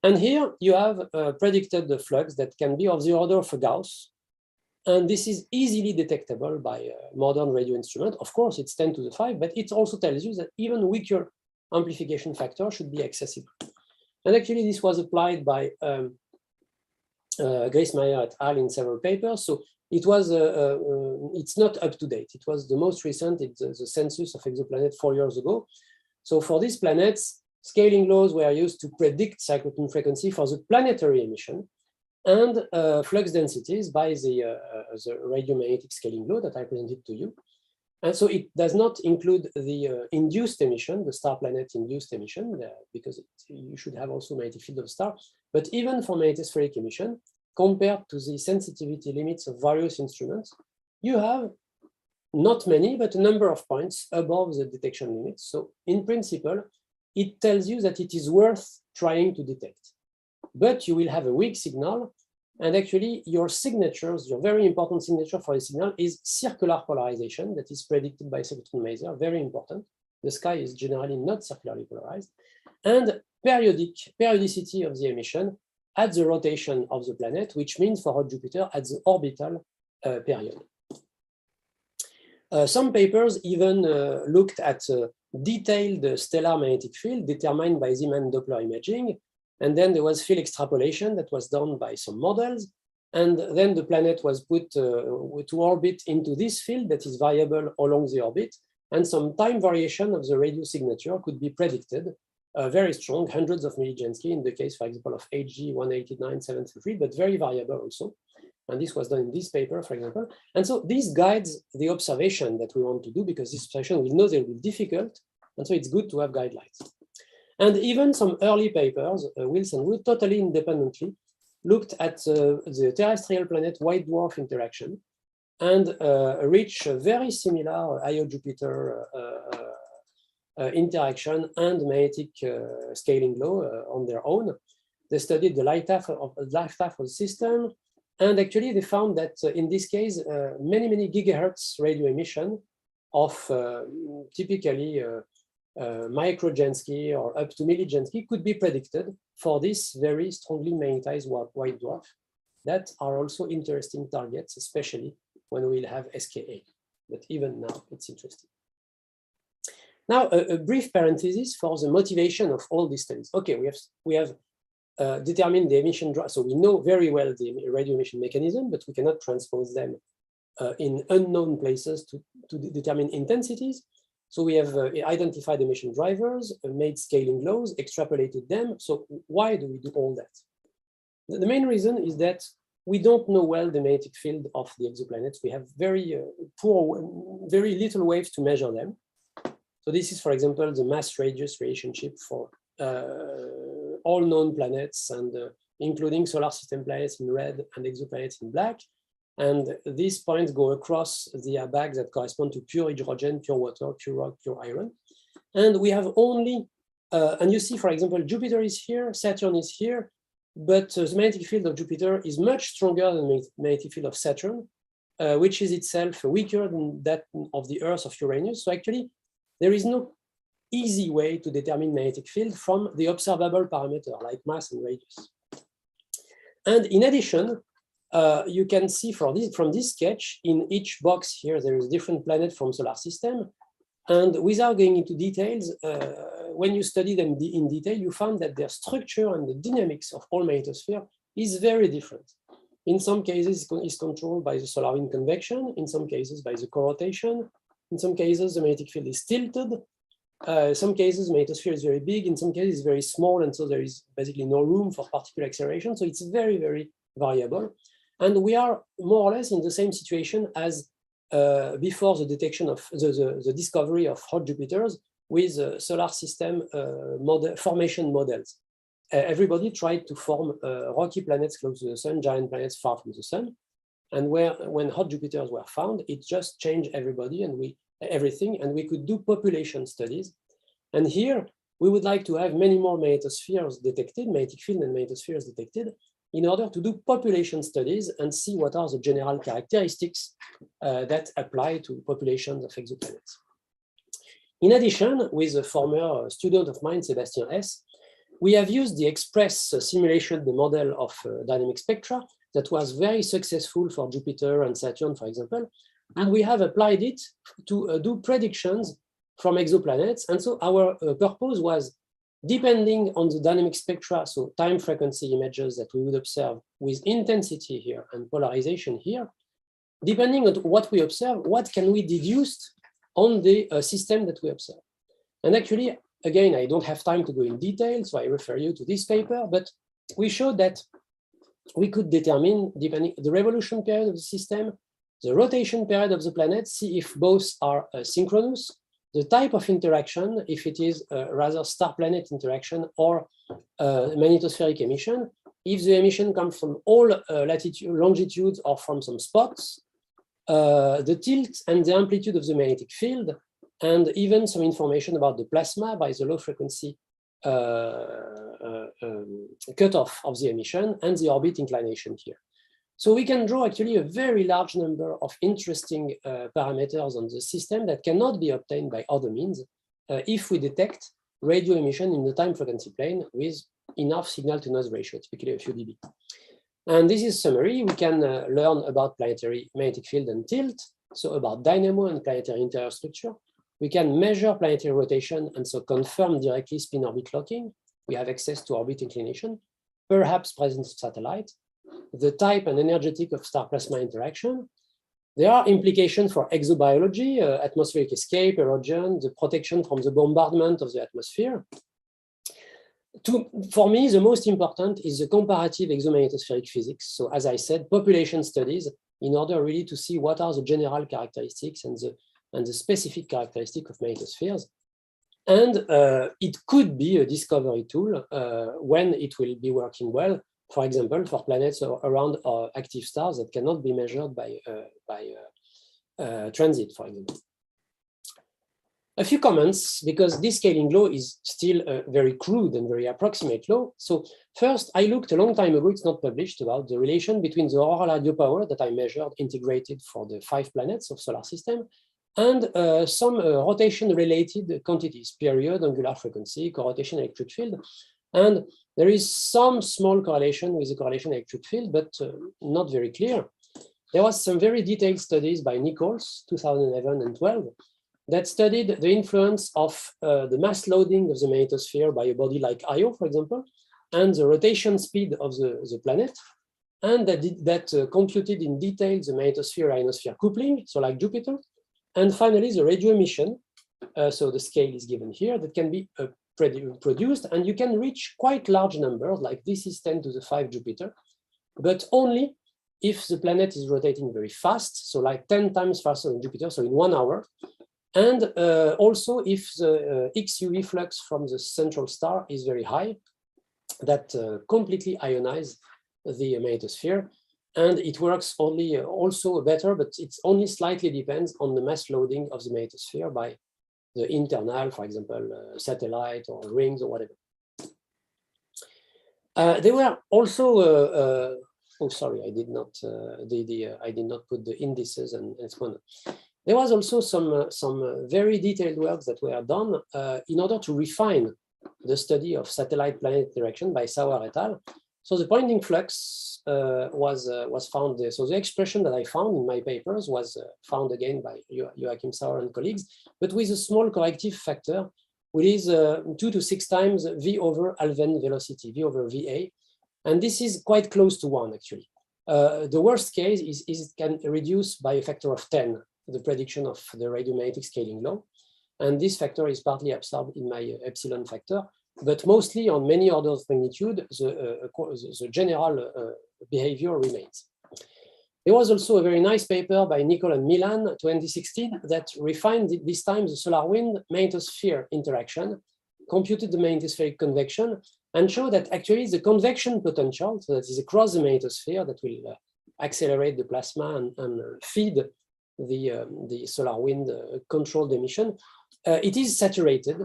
And here you have predicted the flux that can be of the order of a Gauss. And this is easily detectable by a modern radio instrument. Of course, it's 10 to the 5, but it also tells you that even weaker amplification factor should be accessible. And actually, this was applied by Grace Meyer et al. In several papers. So it was it's not up to date. It was the most recent. It's the census of exoplanet 4 years ago. So for these planets, scaling laws were used to predict cyclotron frequency for the planetary emission, and flux densities by the radiomagnetic scaling law that I presented to you. And so it does not include the induced emission, the star planet induced emission, because you should have also magnetic field of star. But even for magnetospheric emission, compared to the sensitivity limits of various instruments, you have not many, but a number of points above the detection limits. So in principle, it tells you that it is worth trying to detect. But you will have a weak signal. And actually, your signatures, your very important signature for the signal is circular polarization that is predicted by cyclotron maser, very important. The sky is generally not circularly polarized. And periodicity of the emission at the rotation of the planet, which means for hot Jupiter at the orbital period. Some papers even looked at detailed stellar magnetic field determined by Zeeman Doppler imaging. And then there was field extrapolation that was done by some models. And then the planet was put to orbit into this field that is variable along the orbit. And some time variation of the radio signature could be predicted, very strong, hundreds of milligensky in the case, for example, of HG 189733, but very variable also. And this was done in this paper, for example. And so this guides the observation that we want to do, because this observation, we know they will be difficult. And so it's good to have guidelines. And even some early papers, Wilson Wood, totally independently, looked at the terrestrial planet white dwarf interaction and reached a very similar Io-Jupiter interaction and magnetic scaling law on their own. They studied the lifetime of the system, and actually they found that in this case, many gigahertz radio emission of typically microgensky or up to milligensky could be predicted for this very strongly magnetized white dwarf that are also interesting targets, especially when we'll have SKA. But even now, it's interesting. Now, a brief parenthesis for the motivation of all these studies. Okay, we have determined the emission drive, so we know very well the radio emission mechanism, but we cannot transpose them in unknown places to determine intensities. So we have identified emission drivers, made scaling laws, extrapolated them. So why do we do all that? The main reason is that we don't know well the magnetic field of the exoplanets. We have very little waves to measure them. So this is, for example, the mass-radius relationship for all known planets, and including solar system planets in red and exoplanets in black. And these points go across the bags that correspond to pure hydrogen, pure water, pure rock, pure iron. And we have only, and you see, for example, Jupiter is here, Saturn is here, but the magnetic field of Jupiter is much stronger than the magnetic field of Saturn, which is itself weaker than that of the Earth, of Uranus. So actually, there is no easy way to determine magnetic field from the observable parameter, like mass and radius. And in addition, you can see from this sketch, in each box here, there is a different planet from solar system. And without going into details, when you study them in detail, you found that their structure and the dynamics of all magnetosphere is very different. In some cases, it's controlled by the solar wind convection. In some cases, by the co-rotation. In some cases, the magnetic field is tilted. Some cases, the magnetosphere is very big. In some cases, it's very small. And so there is basically no room for particle acceleration. So it's very, very variable. And we are more or less in the same situation as before the detection of the discovery of hot Jupiters with solar system formation models. Everybody tried to form rocky planets close to the sun, giant planets far from the sun. And when hot Jupiters were found, it just changed everybody and everything, and we could do population studies. And here, we would like to have many more magnetospheres detected, magnetic field and magnetospheres detected, in order to do population studies and see what are the general characteristics that apply to populations of exoplanets. In addition, with a former student of mine, Sébastien S., we have used the EXPRES simulation, the model of dynamic spectra, that was very successful for Jupiter and Saturn, for example, and we have applied it to do predictions from exoplanets. And so our purpose was, depending on the dynamic spectra, so time frequency images that we would observe with intensity here and polarization here, depending on what we observe, what can we deduce on the system that we observe. And actually, again, I don't have time to go in detail, so I refer you to this paper, but we showed that we could determine, depending the revolution period of the system, the rotation period of the planet, see if both are synchronous, the type of interaction, if it is rather star-planet interaction or magnetospheric emission, if the emission comes from all longitudes or from some spots, the tilt and the amplitude of the magnetic field, and even some information about the plasma by the low frequency cutoff of the emission and the orbit inclination here. So we can draw actually a very large number of interesting parameters on the system that cannot be obtained by other means if we detect radio emission in the time frequency plane with enough signal-to-noise ratio, typically a few dB. And this is summary. We can learn about planetary magnetic field and tilt, so about dynamo and planetary interior structure. We can measure planetary rotation and so confirm directly spin-orbit locking. We have access to orbit inclination, perhaps presence of satellite, the type and energetic of star-plasma interaction. There are implications for exobiology, atmospheric escape, erosion, the protection from the bombardment of the atmosphere. For me, the most important is the comparative exomagnetospheric physics. So as I said, population studies in order really to see what are the general characteristics and the specific characteristic of magnetospheres. And it could be a discovery tool when it will be working well, for example, for planets around active stars that cannot be measured by transit, for example. A few comments, because this scaling law is still a very crude and very approximate law. So first, I looked a long time ago, it's not published, about the relation between the auroral hydropower that I measured integrated for the 5 planets of solar system and some rotation-related quantities, period, angular frequency, corrotation electric field. And there is some small correlation with the correlation electric field, but not very clear. There was some very detailed studies by Nichols, 2011 and 12, that studied the influence of the mass loading of the magnetosphere by a body like Io, for example, and the rotation speed of the planet, and that computed in detail the magnetosphere-ionosphere coupling, so like Jupiter, and finally the radio emission, so the scale is given here, that can be produced, and you can reach quite large numbers, like this is 10 to the 5 Jupiter, but only if the planet is rotating very fast, so like 10 times faster than Jupiter, so in 1 hour, and also if the XUV flux from the central star is very high, that completely ionize the magnetosphere, and it works only also better, but it only slightly depends on the mass loading of the magnetosphere by the internal, for example, satellite or rings or whatever. There were also oh, sorry, I did not I did not put the indices and so on. There was also some very detailed works that were done in order to refine the study of satellite-planet interaction by Sauer et al. So the Poynting flux was found there. So the expression that I found in my papers was found again by Joachim Sauer and colleagues, but with a small corrective factor, which is 2 to 6 times V over Alfvén velocity, V over VA. And this is quite close to 1, actually. The worst case is it can reduce by a factor of 10 the prediction of the radiomagnetic scaling law. And this factor is partly absorbed in my epsilon factor, but mostly on many orders of magnitude, the general behavior remains. There was also a very nice paper by Nicol and Milan, 2016, that refined this time the solar wind magnetosphere interaction, computed the magnetospheric convection, and showed that actually the convection potential, so that is across the magnetosphere, that will accelerate the plasma and feed the solar wind controlled emission, it is saturated.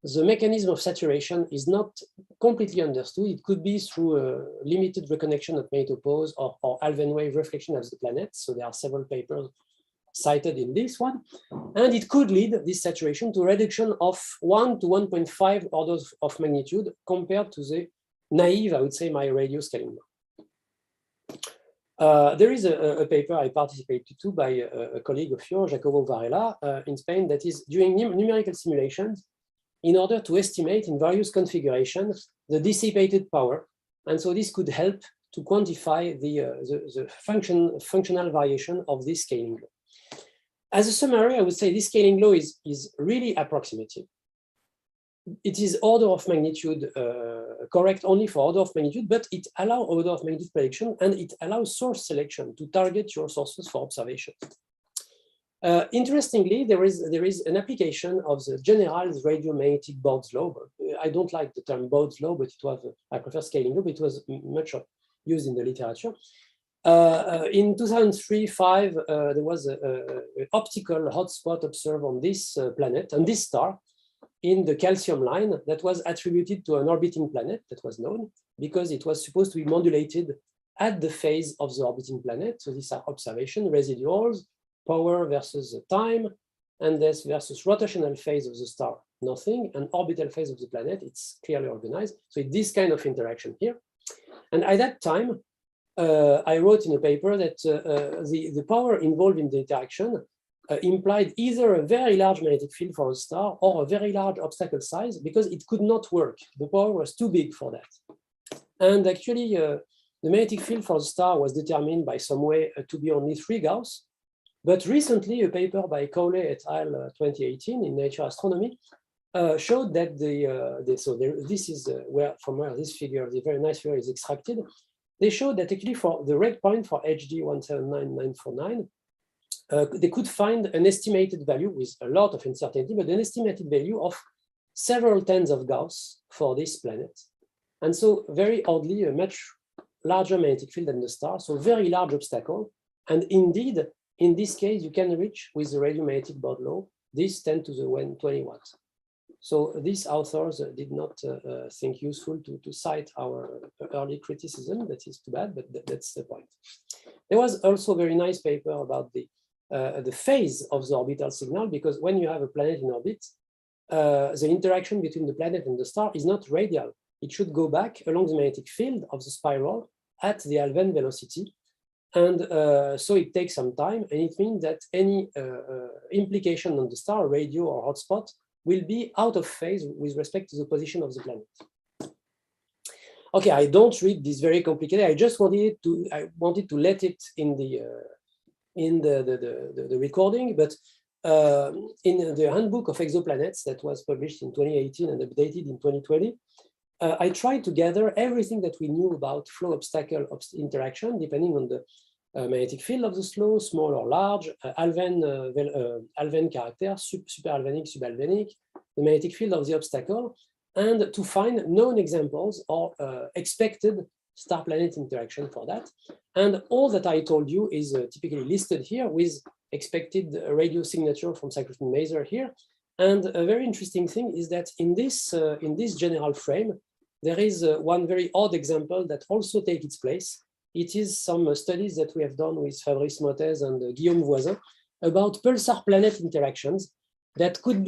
The mechanism of saturation is not completely understood. It could be through a limited reconnection of magnetopause or Alfvén wave reflection of the planet. So there are several papers cited in this one. And it could lead this saturation to a reduction of 1 to 1.5 orders of magnitude compared to the naive, I would say, my radio scaling law. There is a paper I participated to by a colleague of yours, Jacobo Varela, in Spain, that is doing numerical simulations in order to estimate in various configurations the dissipated power. And so this could help to quantify the functional variation of this scaling law. As a summary, I would say this scaling law is really approximative. It is order of magnitude correct only for order of magnitude, but it allows order of magnitude prediction, and it allows source selection to target your sources for observation. Interestingly, there is an application of the Generalized radiomagnetic Bode's law. I don't like the term Bode's law, but I prefer scaling law, but it was much used in the literature. In 2003-05, there was an optical hotspot observed on this planet, on this star, in the calcium line that was attributed to an orbiting planet that was known because it was supposed to be modulated at the phase of the orbiting planet. So these are observation, residuals, power versus time, and this versus rotational phase of the star, nothing, and orbital phase of the planet, it's clearly organized. So it's this kind of interaction here. And at that time, I wrote in a paper that the power involved in the interaction implied either a very large magnetic field for a star or a very large obstacle size because it could not work. The power was too big for that. And actually, the magnetic field for the star was determined by some way to be only 3 Gauss. But recently, a paper by Cowley et al. 2018 in Nature Astronomy showed that this is from where this figure, the very nice figure, is extracted. They showed that actually for the red point for HD 179949, they could find an estimated value with a lot of uncertainty, but an estimated value of several tens of Gauss for this planet. And so very oddly, a much larger magnetic field than the star, so very large obstacle. And indeed, in this case, you can reach with the radiomagnetic Bode law, this 10 to the 20 watts. So these authors did not think useful to cite our early criticism. That is too bad, but that's the point. There was also a very nice paper about the phase of the orbital signal, because when you have a planet in orbit, the interaction between the planet and the star is not radial. It should go back along the magnetic field of the spiral at the Alfvén velocity. And so it takes some time, and it means that any implication on the star, radio or hotspot, will be out of phase with respect to the position of the planet. Okay, I don't read this very complicated. I just wanted to let it in the recording, but in the handbook of Exoplanets that was published in 2018 and updated in 2020, I tried to gather everything that we knew about flow obstacle interaction, depending on the magnetic field of the flow, small or large, Alfvén character, super-Alfvénic, sub-Alfvénic, the magnetic field of the obstacle, and to find known examples or expected star-planet interaction for that. And all that I told you is typically listed here with expected radio signature from cyclotron maser here. And a very interesting thing is that in this general frame, there is one very odd example that also takes its place. It is some studies that we have done with Fabrice Motez and Guillaume Voisin about pulsar-planet interactions that could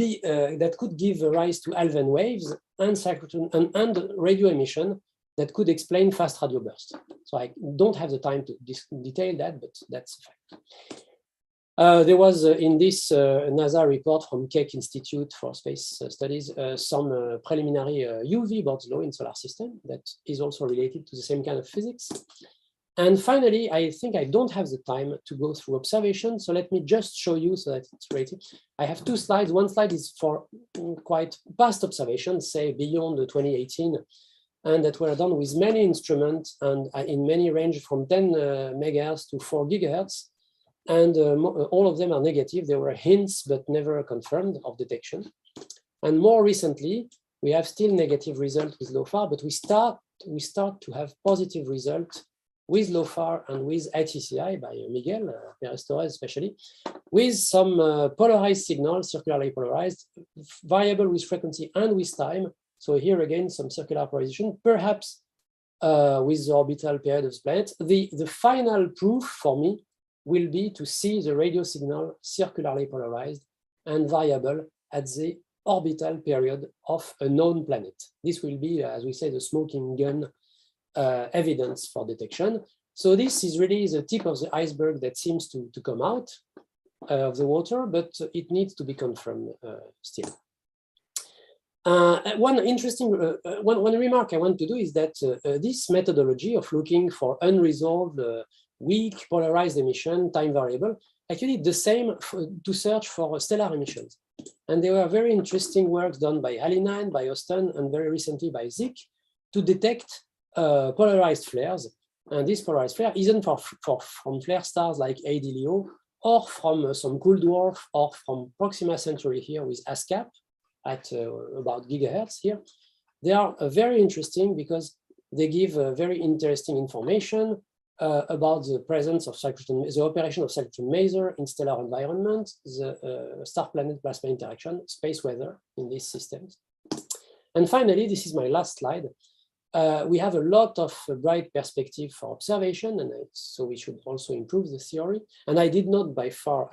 give rise to Alfvén waves and cyclotron and radio emission that could explain fast radio bursts. So I don't have the time to detail that, but that's a fact. There was in this NASA report from Keck Institute for Space Studies some preliminary UV Bode's law in solar system that is also related to the same kind of physics. And finally, I think I don't have the time to go through observation, so let me just show you so that it's rated. I have 2 slides. One slide is for quite past observations, say beyond 2018, and that were done with many instruments and in many range from 10 megahertz to 4 gigahertz. And all of them are negative. There were hints, but never confirmed of detection. And more recently, we have still negative results with LOFAR, but we start to have positive results with LOFAR and with ITCI by Miguel Pérez-Torres especially, with some polarized signals, circularly polarized, variable with frequency and with time. So here again, some circular polarization, perhaps with the orbital period of the planet. The final proof for me will be to see the radio signal circularly polarized and variable at the orbital period of a known planet. This will be, as we say, the smoking gun evidence for detection. So this is really the tip of the iceberg that seems to come out of the water, but it needs to be confirmed still. One interesting one remark I want to do is that this methodology of looking for unresolved, weak, polarized emission, time variable, actually the same to search for stellar emissions. And there were very interesting works done by Hallinan, by Austin, and very recently by Zik to detect polarized flares. And this polarized flare isn't from flare stars like AD Leo, or from some cool dwarf, or from Proxima Centauri here with ASCAP at about gigahertz here. They are very interesting because they give very interesting information about the presence of cyclotron, the operation of cyclotron maser in stellar environment, the star-planet plasma interaction, space weather in these systems. And finally, this is my last slide. We have a lot of bright perspective for observation, and so we should also improve the theory. And I did not by far,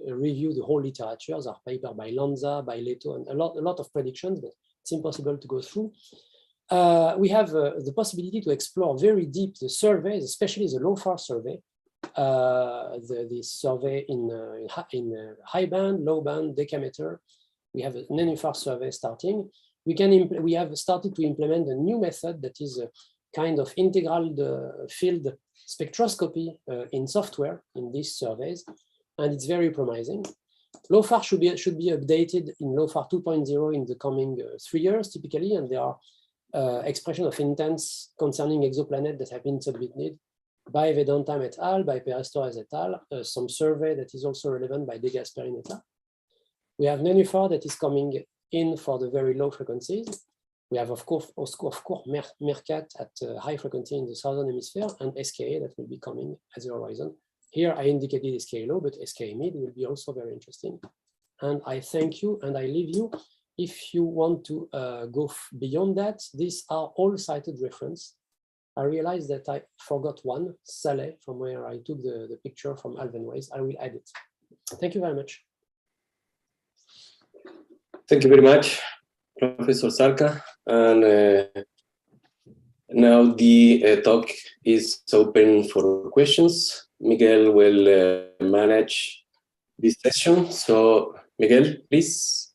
review the whole literature. There are papers by Lanza, by Leto, and a lot of predictions, but it's impossible to go through. We have the possibility to explore very deep the surveys, especially the low-far survey, the survey in high band, low band, decameter. We have a nenufar survey starting. We have started to implement a new method that is a kind of integral field spectroscopy in software in these surveys, and it's very promising. LOFAR should be updated in LOFAR 2.0 in the coming 3 years typically, and there are expression of intents concerning exoplanet that have been submitted by Vedantam et al., by Perez Torres et al., some survey that is also relevant by De Gasperin et al. We have nenufar that is coming in for the very low frequencies. We have, of course, Mercat at high frequency in the southern hemisphere, and SKA that will be coming at the horizon. Here I indicated SKA low, but SKA mid will be also very interesting. And I thank you, and I leave you. If you want to go beyond that, these are all cited reference. I realized that I forgot one, Saleh, from where I took the picture from Alvenways. I will add it. Thank you very much. Thank you very much, Professor Sarka. And now the talk is open for questions. Miguel will manage this session. So Miguel, please.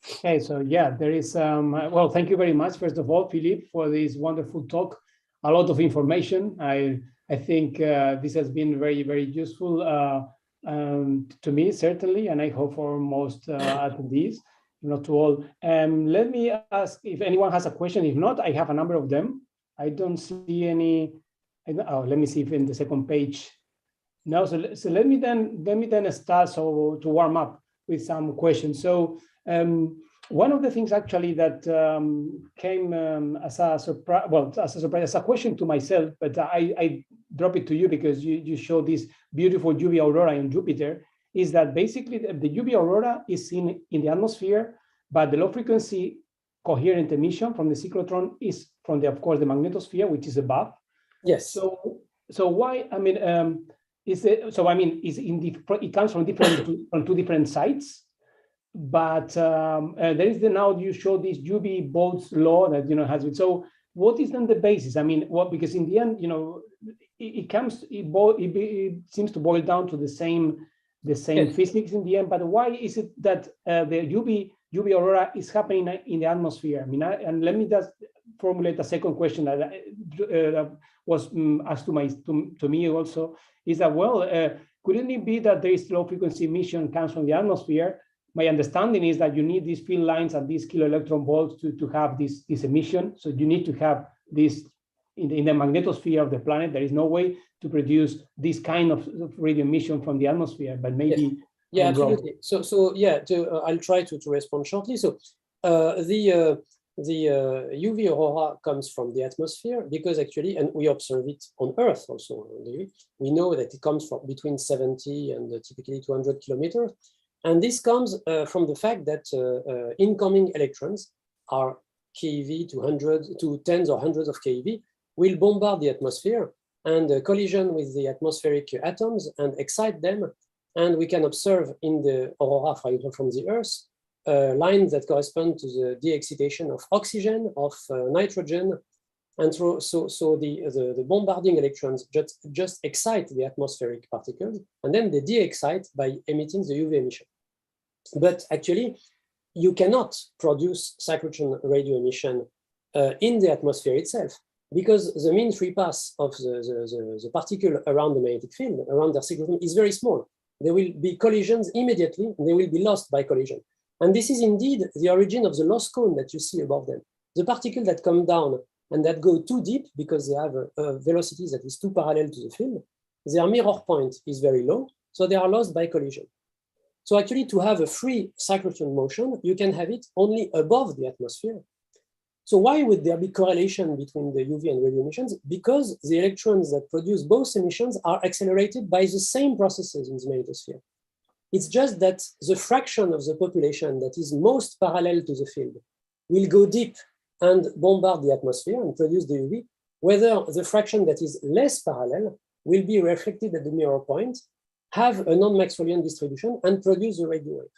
Okay, so yeah, there is, well, thank you very much, first of all, Philippe, for this wonderful talk. A lot of information. I think this has been very, very useful to me, certainly, and I hope for most attendees, not to all. Let me ask if anyone has a question. If not, I have a number of them. I don't see any. Oh, let me see if in the second page. No, so let me then start so to warm up with some questions. So one of the things actually that came as a surprise, well, as a question to myself, but I drop it to you because you show this beautiful UV aurora in Jupiter, is that basically the UV aurora is seen in the atmosphere, but the low frequency coherent emission from the cyclotron is from the, of course, the magnetosphere, which is above. Yes. So why? I mean, it comes from two different sites. But there is now you show this UV Bode's law that has it. So what is then the basis? I mean, because in the end, it seems to boil down to the same physics in the end. But why is it that the UV aurora is happening in the atmosphere? I mean, and let me just formulate a second question that was asked to me also. Is that, well, couldn't it be that there is low frequency emission comes from the atmosphere? My understanding is that you need these field lines at these kilo electron volts to have this emission. So you need to have this in the magnetosphere of the planet. There is no way to produce this kind of radio emission from the atmosphere, but maybe. Yes. Yeah, absolutely. So yeah, I'll try to respond shortly. So the UV aurora comes from the atmosphere because actually, and we observe it on Earth also. We know that it comes from between 70 and typically 200 kilometers. And this comes from the fact that incoming electrons are keV to tens or hundreds of keV will bombard the atmosphere and collision with the atmospheric atoms and excite them. And we can observe in the aurora, for example, from the Earth, lines that correspond to the de-excitation of oxygen, of nitrogen. And so the bombarding electrons just excite the atmospheric particles, and then they de-excite by emitting the UV emission. But actually, you cannot produce cyclotron radio emission in the atmosphere itself, because the mean free path of the particle around the magnetic field, around their cyclotron, is very small. There will be collisions immediately, and they will be lost by collision. And this is indeed the origin of the loss cone that you see above them. The particles that come down and that go too deep because they have a velocity that is too parallel to the field, their mirror point is very low, so they are lost by collision. So actually, to have a free cyclotron motion, you can have it only above the atmosphere. So why would there be correlation between the UV and radio emissions? Because the electrons that produce both emissions are accelerated by the same processes in the magnetosphere. It's just that the fraction of the population that is most parallel to the field will go deep and bombard the atmosphere and produce the UV, whether the fraction that is less parallel will be reflected at the mirror point, have a non-Maxwellian distribution, and produce the radio wave.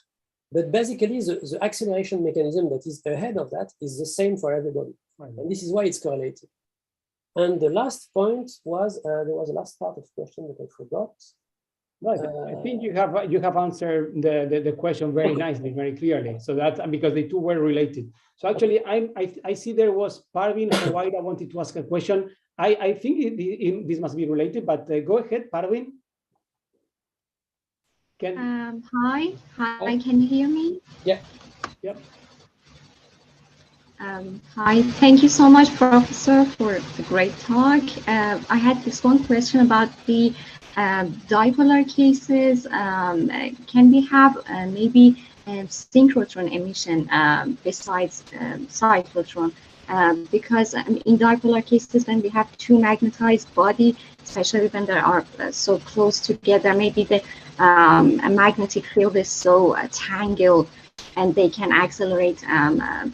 But basically, the acceleration mechanism that is ahead of that is the same for everybody. Right. And this is why it's correlated. And the last point was, there was a last part of the question that I forgot. Right. I think you have answered the question very nicely, very clearly. So that, because the two were related. So actually, I see there was Parvin Hawaii wanted to ask a question. I think this must be related, but go ahead, Parvin. Hi, can you hear me? Yeah. Yep. Hi, thank you so much, Professor, for the great talk. I had this one question about the dipolar cases. Can we have maybe synchrotron emission besides cyclotron? Because in dipolar cases, when we have two magnetized body, especially when they are so close together, maybe the a magnetic field is so tangled and they can accelerate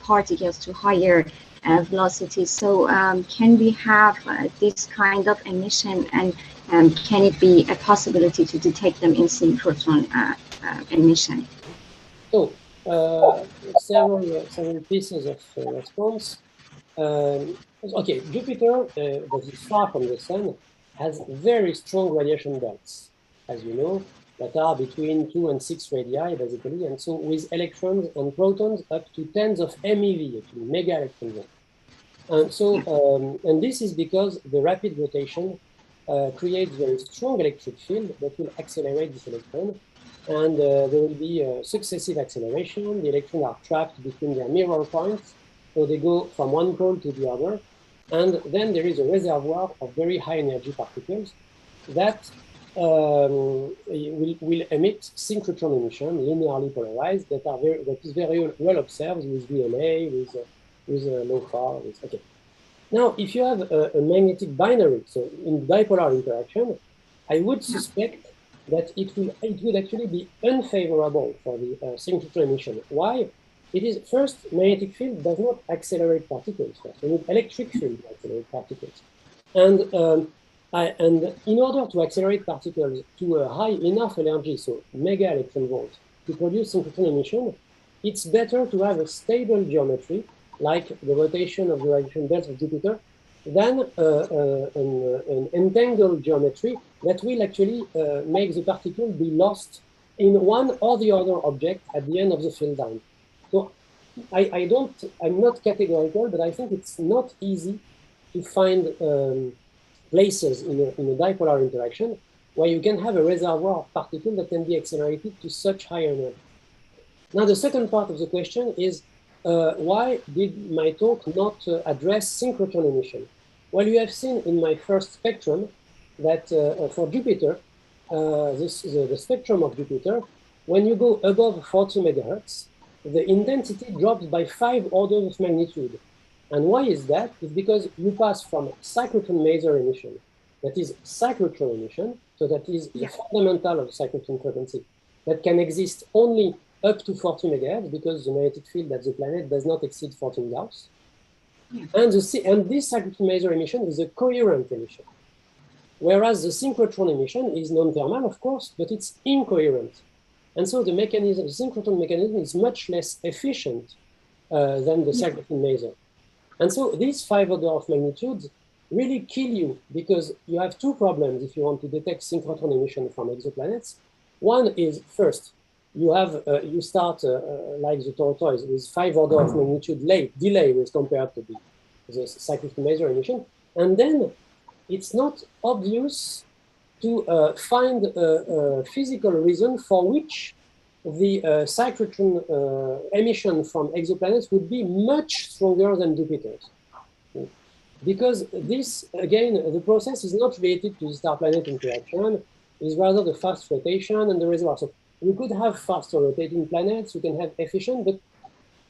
particles to higher velocities. So can we have this kind of emission, and can it be a possibility to detect them in synchrotron emission? So several pieces of response. Okay, Jupiter, that is far from the sun, has very strong radiation belts, as you know, that are between 2 and 6 radii, basically, and so with electrons and protons up to tens of MeV, actually, mega electron volt. And so, and this is because the rapid rotation creates very strong electric field that will accelerate this electron, and there will be successive acceleration. The electrons are trapped between their mirror points, so they go from one pole to the other, and then there is a reservoir of very high energy particles that will emit synchrotron emission, linearly polarized, that is very well observed with VLA, with LOFAR. Okay. Now, if you have a magnetic binary, so in dipolar interaction, I would suspect that it would actually be unfavorable for the synchrotron emission. Why? It is first, magnetic field does not accelerate particles first. You need electric field to accelerate particles. And in order to accelerate particles to a high enough energy, so mega electron volt, to produce synchrotron emission, it's better to have a stable geometry, like the rotation of the radiation belts of Jupiter, than an entangled geometry that will actually make the particle be lost in one or the other object at the end of the field line. So I'm not categorical, but I think it's not easy to find places in a dipolar interaction where you can have a reservoir of particles that can be accelerated to such high energy. Now, the second part of the question is, why did my talk not address synchrotron emission? Well, you have seen in my first spectrum that for Jupiter, the spectrum of Jupiter, when you go above 40 megahertz, the intensity drops by 5 orders of magnitude. And why is that? It's because you pass from cyclotron maser emission, that is cyclotron emission, so that is the fundamental of cyclotron frequency, that can exist only up to 40 megahertz because the magnetic field at the planet does not exceed 14 Gauss. And this cyclotron maser emission is a coherent emission, whereas the synchrotron emission is non-thermal, of course, but it's incoherent. And so the mechanism, the synchrotron mechanism, is much less efficient than the cyclotron maser. And so these 5 orders of magnitude really kill you, because you have 2 problems if you want to detect synchrotron emission from exoplanets. One is, first, you have you start like the tortoise with 5 order of magnitude delay with compared to the cyclic measure emission, and then it's not obvious to find a physical reason for which the cyclotron emission from exoplanets would be much stronger than Jupiter's. Because this, again, the process is not related to the star-planet interaction, it's rather the fast rotation and the reservoir. So we could have faster rotating planets, we can have efficient, but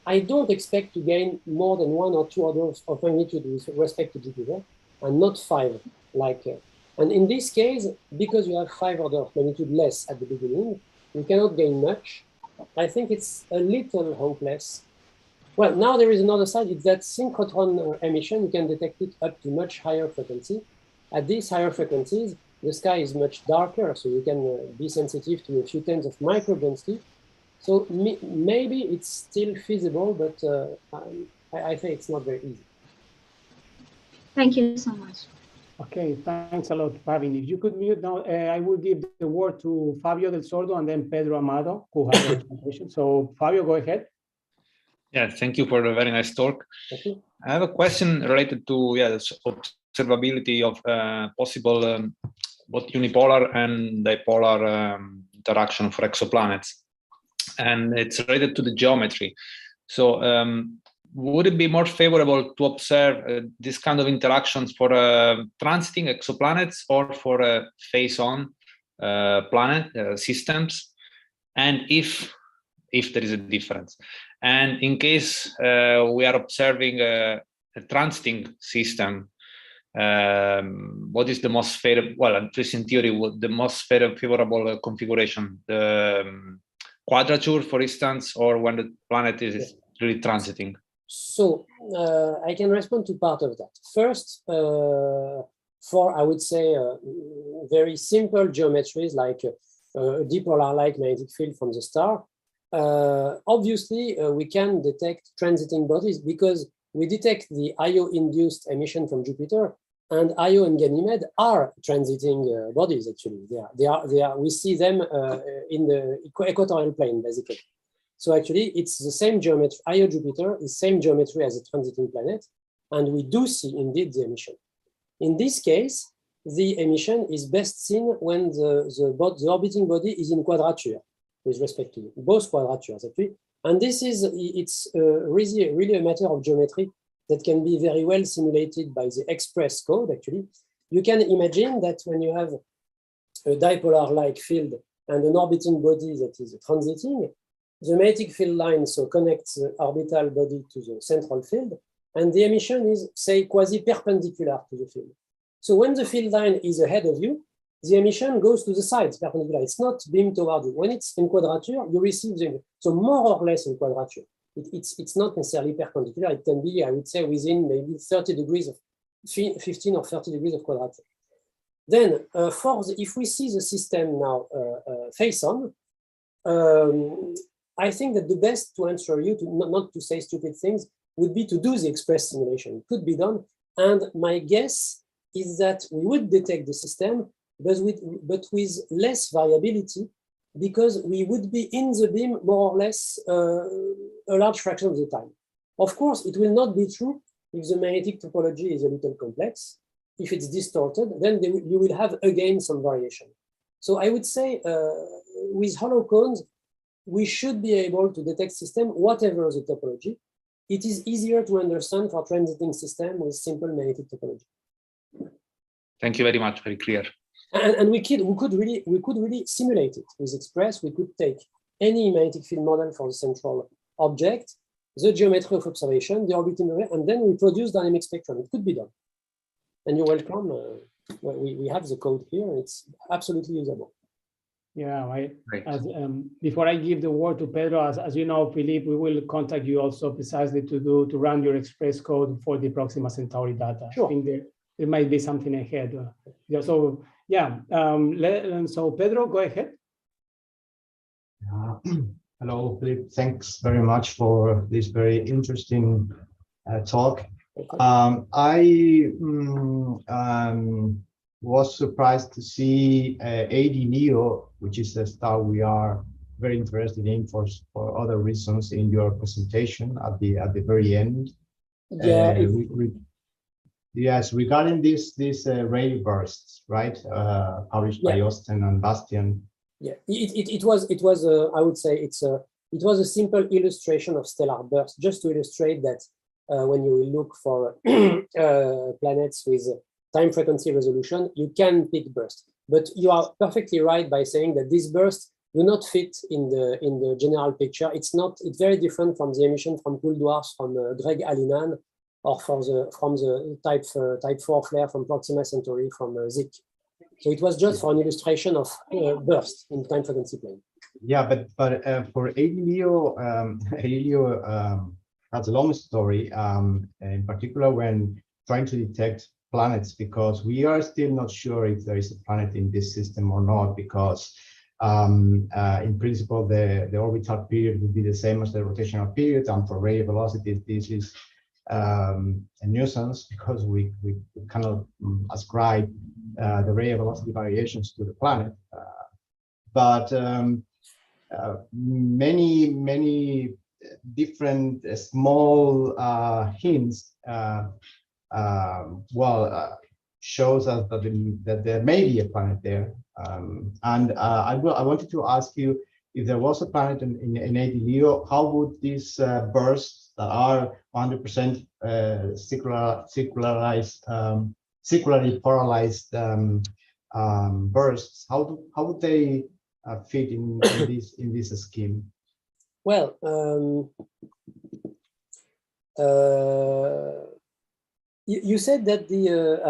I don't expect to gain more than 1 or 2 orders of magnitude with respect to Jupiter, and not 5, like, and in this case, because you have 5 orders of magnitude less at the beginning, you cannot gain much. I think it's a little hopeless. Well, now there is another side, it's that synchrotron emission, you can detect it up to much higher frequency. At these higher frequencies, the sky is much darker, so you can be sensitive to a few tens of microdensity. So maybe it's still feasible, but I think it's not very easy. Thank you so much. Okay, thanks a lot, Pavin. If you could mute now, I will give the word to Fabio del Sordo and then Pedro Amado, who have the presentation. So Fabio, go ahead. Yeah, thank you for a very nice talk. I have a question related to observability of possible both unipolar and dipolar interaction for exoplanets. And it's related to the geometry. So would it be more favorable to observe this kind of interactions for transiting exoplanets or for face-on planet systems? And if there is a difference? And in case we are observing a transiting system, what is the most favorable, well, at least in theory, the most favorable configuration? The quadrature, for instance, or when the planet is really transiting? So I can respond to part of that. First, for, I would say, very simple geometries like a dipolar-like magnetic field from the star, obviously, we can detect transiting bodies because we detect the Io-induced emission from Jupiter, and Io and Ganymede are transiting bodies. Actually, they are. We see them in the equatorial plane, basically. So actually, it's the same geometry. Io Jupiter is same geometry as a transiting planet, and we do see indeed the emission. In this case, the emission is best seen when the orbiting body is in quadrature with respect to both quadratures, actually. And this is, it's really a matter of geometry that can be very well simulated by the EXPRES code, actually. You can imagine that when you have a dipolar-like field and an orbiting body that is transiting, the magnetic field line so connects the orbital body to the central field, and the emission is, say, quasi-perpendicular to the field. So when the field line is ahead of you, the emission goes to the sides, perpendicular. It's not beamed toward you. When it's in quadrature, you receive the emission. So more or less in quadrature. It's not necessarily perpendicular. It can be, I would say, within maybe 30 degrees of 15 or 30 degrees of quadrature. Then, if we see the system now face on, I think that the best to answer you, not to say stupid things, would be to do the EXPRES simulation. It could be done. And my guess is that we would detect the system, but with less variability, because we would be in the beam more or less a large fraction of the time. Of course, it will not be true if the magnetic topology is a little complex. If it's distorted, then you will have again some variation. So I would say with hollow cones, we should be able to detect system, whatever the topology. It is easier to understand for transiting system with simple magnetic topology. Thank you very much, very clear. And we could really simulate it with EXPRES. We could take any magnetic field model for the central object, the geometry of observation, the orbiting area, and then we produce dynamic spectrum. It could be done. And you're welcome. We have the code here. It's absolutely usable. Yeah, before I give the word to Pedro, as you know, Philippe, we will contact you also precisely to run your EXPRES code for the Proxima Centauri data. Sure. I think there might be something ahead. So yeah, so Pedro, go ahead. Hello, Philippe. Thanks very much for this very interesting talk. I was surprised to see AD Neo, which is the star we are very interested in for other reasons in your presentation at the very end. Yeah. Yes, regarding these radio bursts, right? Published by Osten and Bastian. Yeah, it was I would say it was a simple illustration of stellar bursts, just to illustrate that when you look for planets with time frequency resolution, you can pick bursts. But you are perfectly right by saying that these bursts do not fit in the general picture. It's very different from the emission from cool dwarfs from Greg Allinan, or from the type 4 flare from Proxima Centauri from Zik. So it was just for an illustration of burst in time frequency plane. Yeah, but for Helio, that's a long story. In particular, when trying to detect planets, because we are still not sure if there is a planet in this system or not, because in principle the orbital period would be the same as the rotational period, and for radio velocities this is a nuisance, because we cannot ascribe the radio velocity variations to the planet. But many different small hints shows us that there may be a planet there. I wanted to ask you, if there was a planet in AD Leo, how would these bursts that are 100% circularly polarized bursts, how would they fit in this scheme? Well, you said that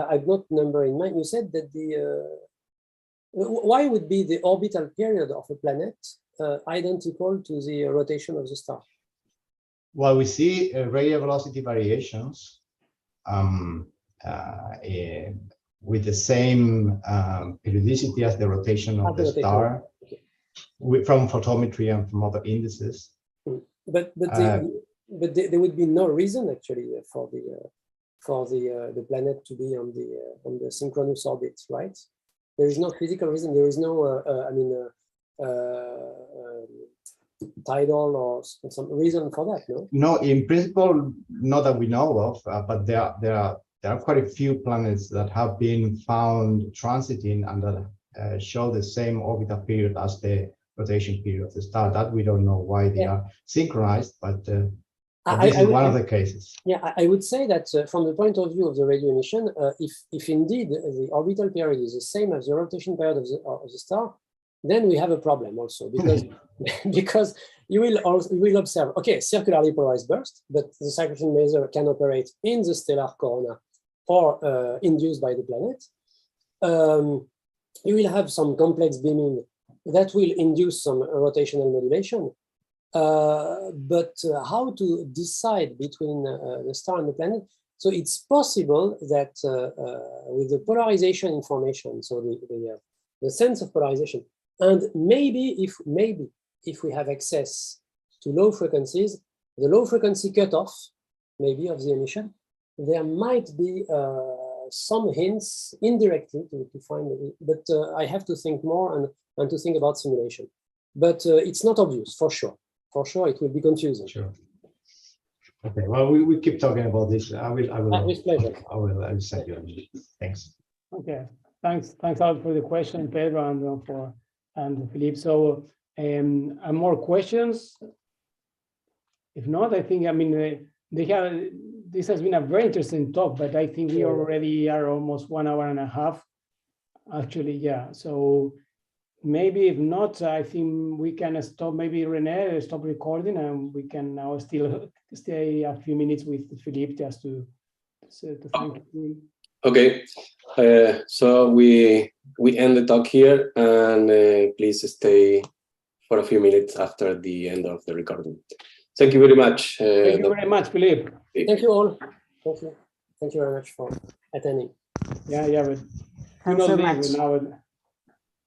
I've got number in mind. You said that why would be the orbital period of a planet identical to the rotation of the star? Well, we see radio velocity variations with the same periodicity as the rotation of the star, from photometry and from other indices. But there would be no reason actually for the planet to be on the synchronous orbit, right? There is no physical reason. There is no tidal or some reason for that. No. No, in principle, not that we know of. But there are quite a few planets that have been found transiting and that show the same orbital period as the rotation period of the star. That we don't know why they are synchronized, but this is one of the cases. Yeah, I would say that from the point of view of the radio emission, if indeed the orbital period is the same as the rotation period of the star, then we have a problem also, because because you will observe, okay, circularly polarized burst, but the cyclotron maser can operate in the stellar corona or induced by the planet. You will have some complex beaming that will induce some rotational modulation. But how to decide between the star and the planet? So it's possible that with the polarization information, so the sense of polarization, and maybe if we have access to low frequencies, the low frequency cutoff, maybe of the emission, there might be some hints indirectly to find it, but I have to think more and to think about simulation. But it's not obvious, for sure. For sure, it will be confusing. Sure. Okay. Well, we keep talking about this. I will. With pleasure. I will send you. Thanks. Okay. Thanks a lot for the question, Pedro, and Philippe. So, more questions? If not, I think this has been a very interesting talk, but I think we already are almost 1 hour and a half. Actually, yeah. So maybe if not, I think we can stop. Maybe Rene stop recording, and we can now still stay a few minutes with Philippe just to thank you. Okay. So we end the talk here, and please stay for a few minutes after the end of the recording. Thank you very much. Thank you very much, Philippe. Thank you all. Thank you. Thank you very much for attending. Yeah, but thanks so much.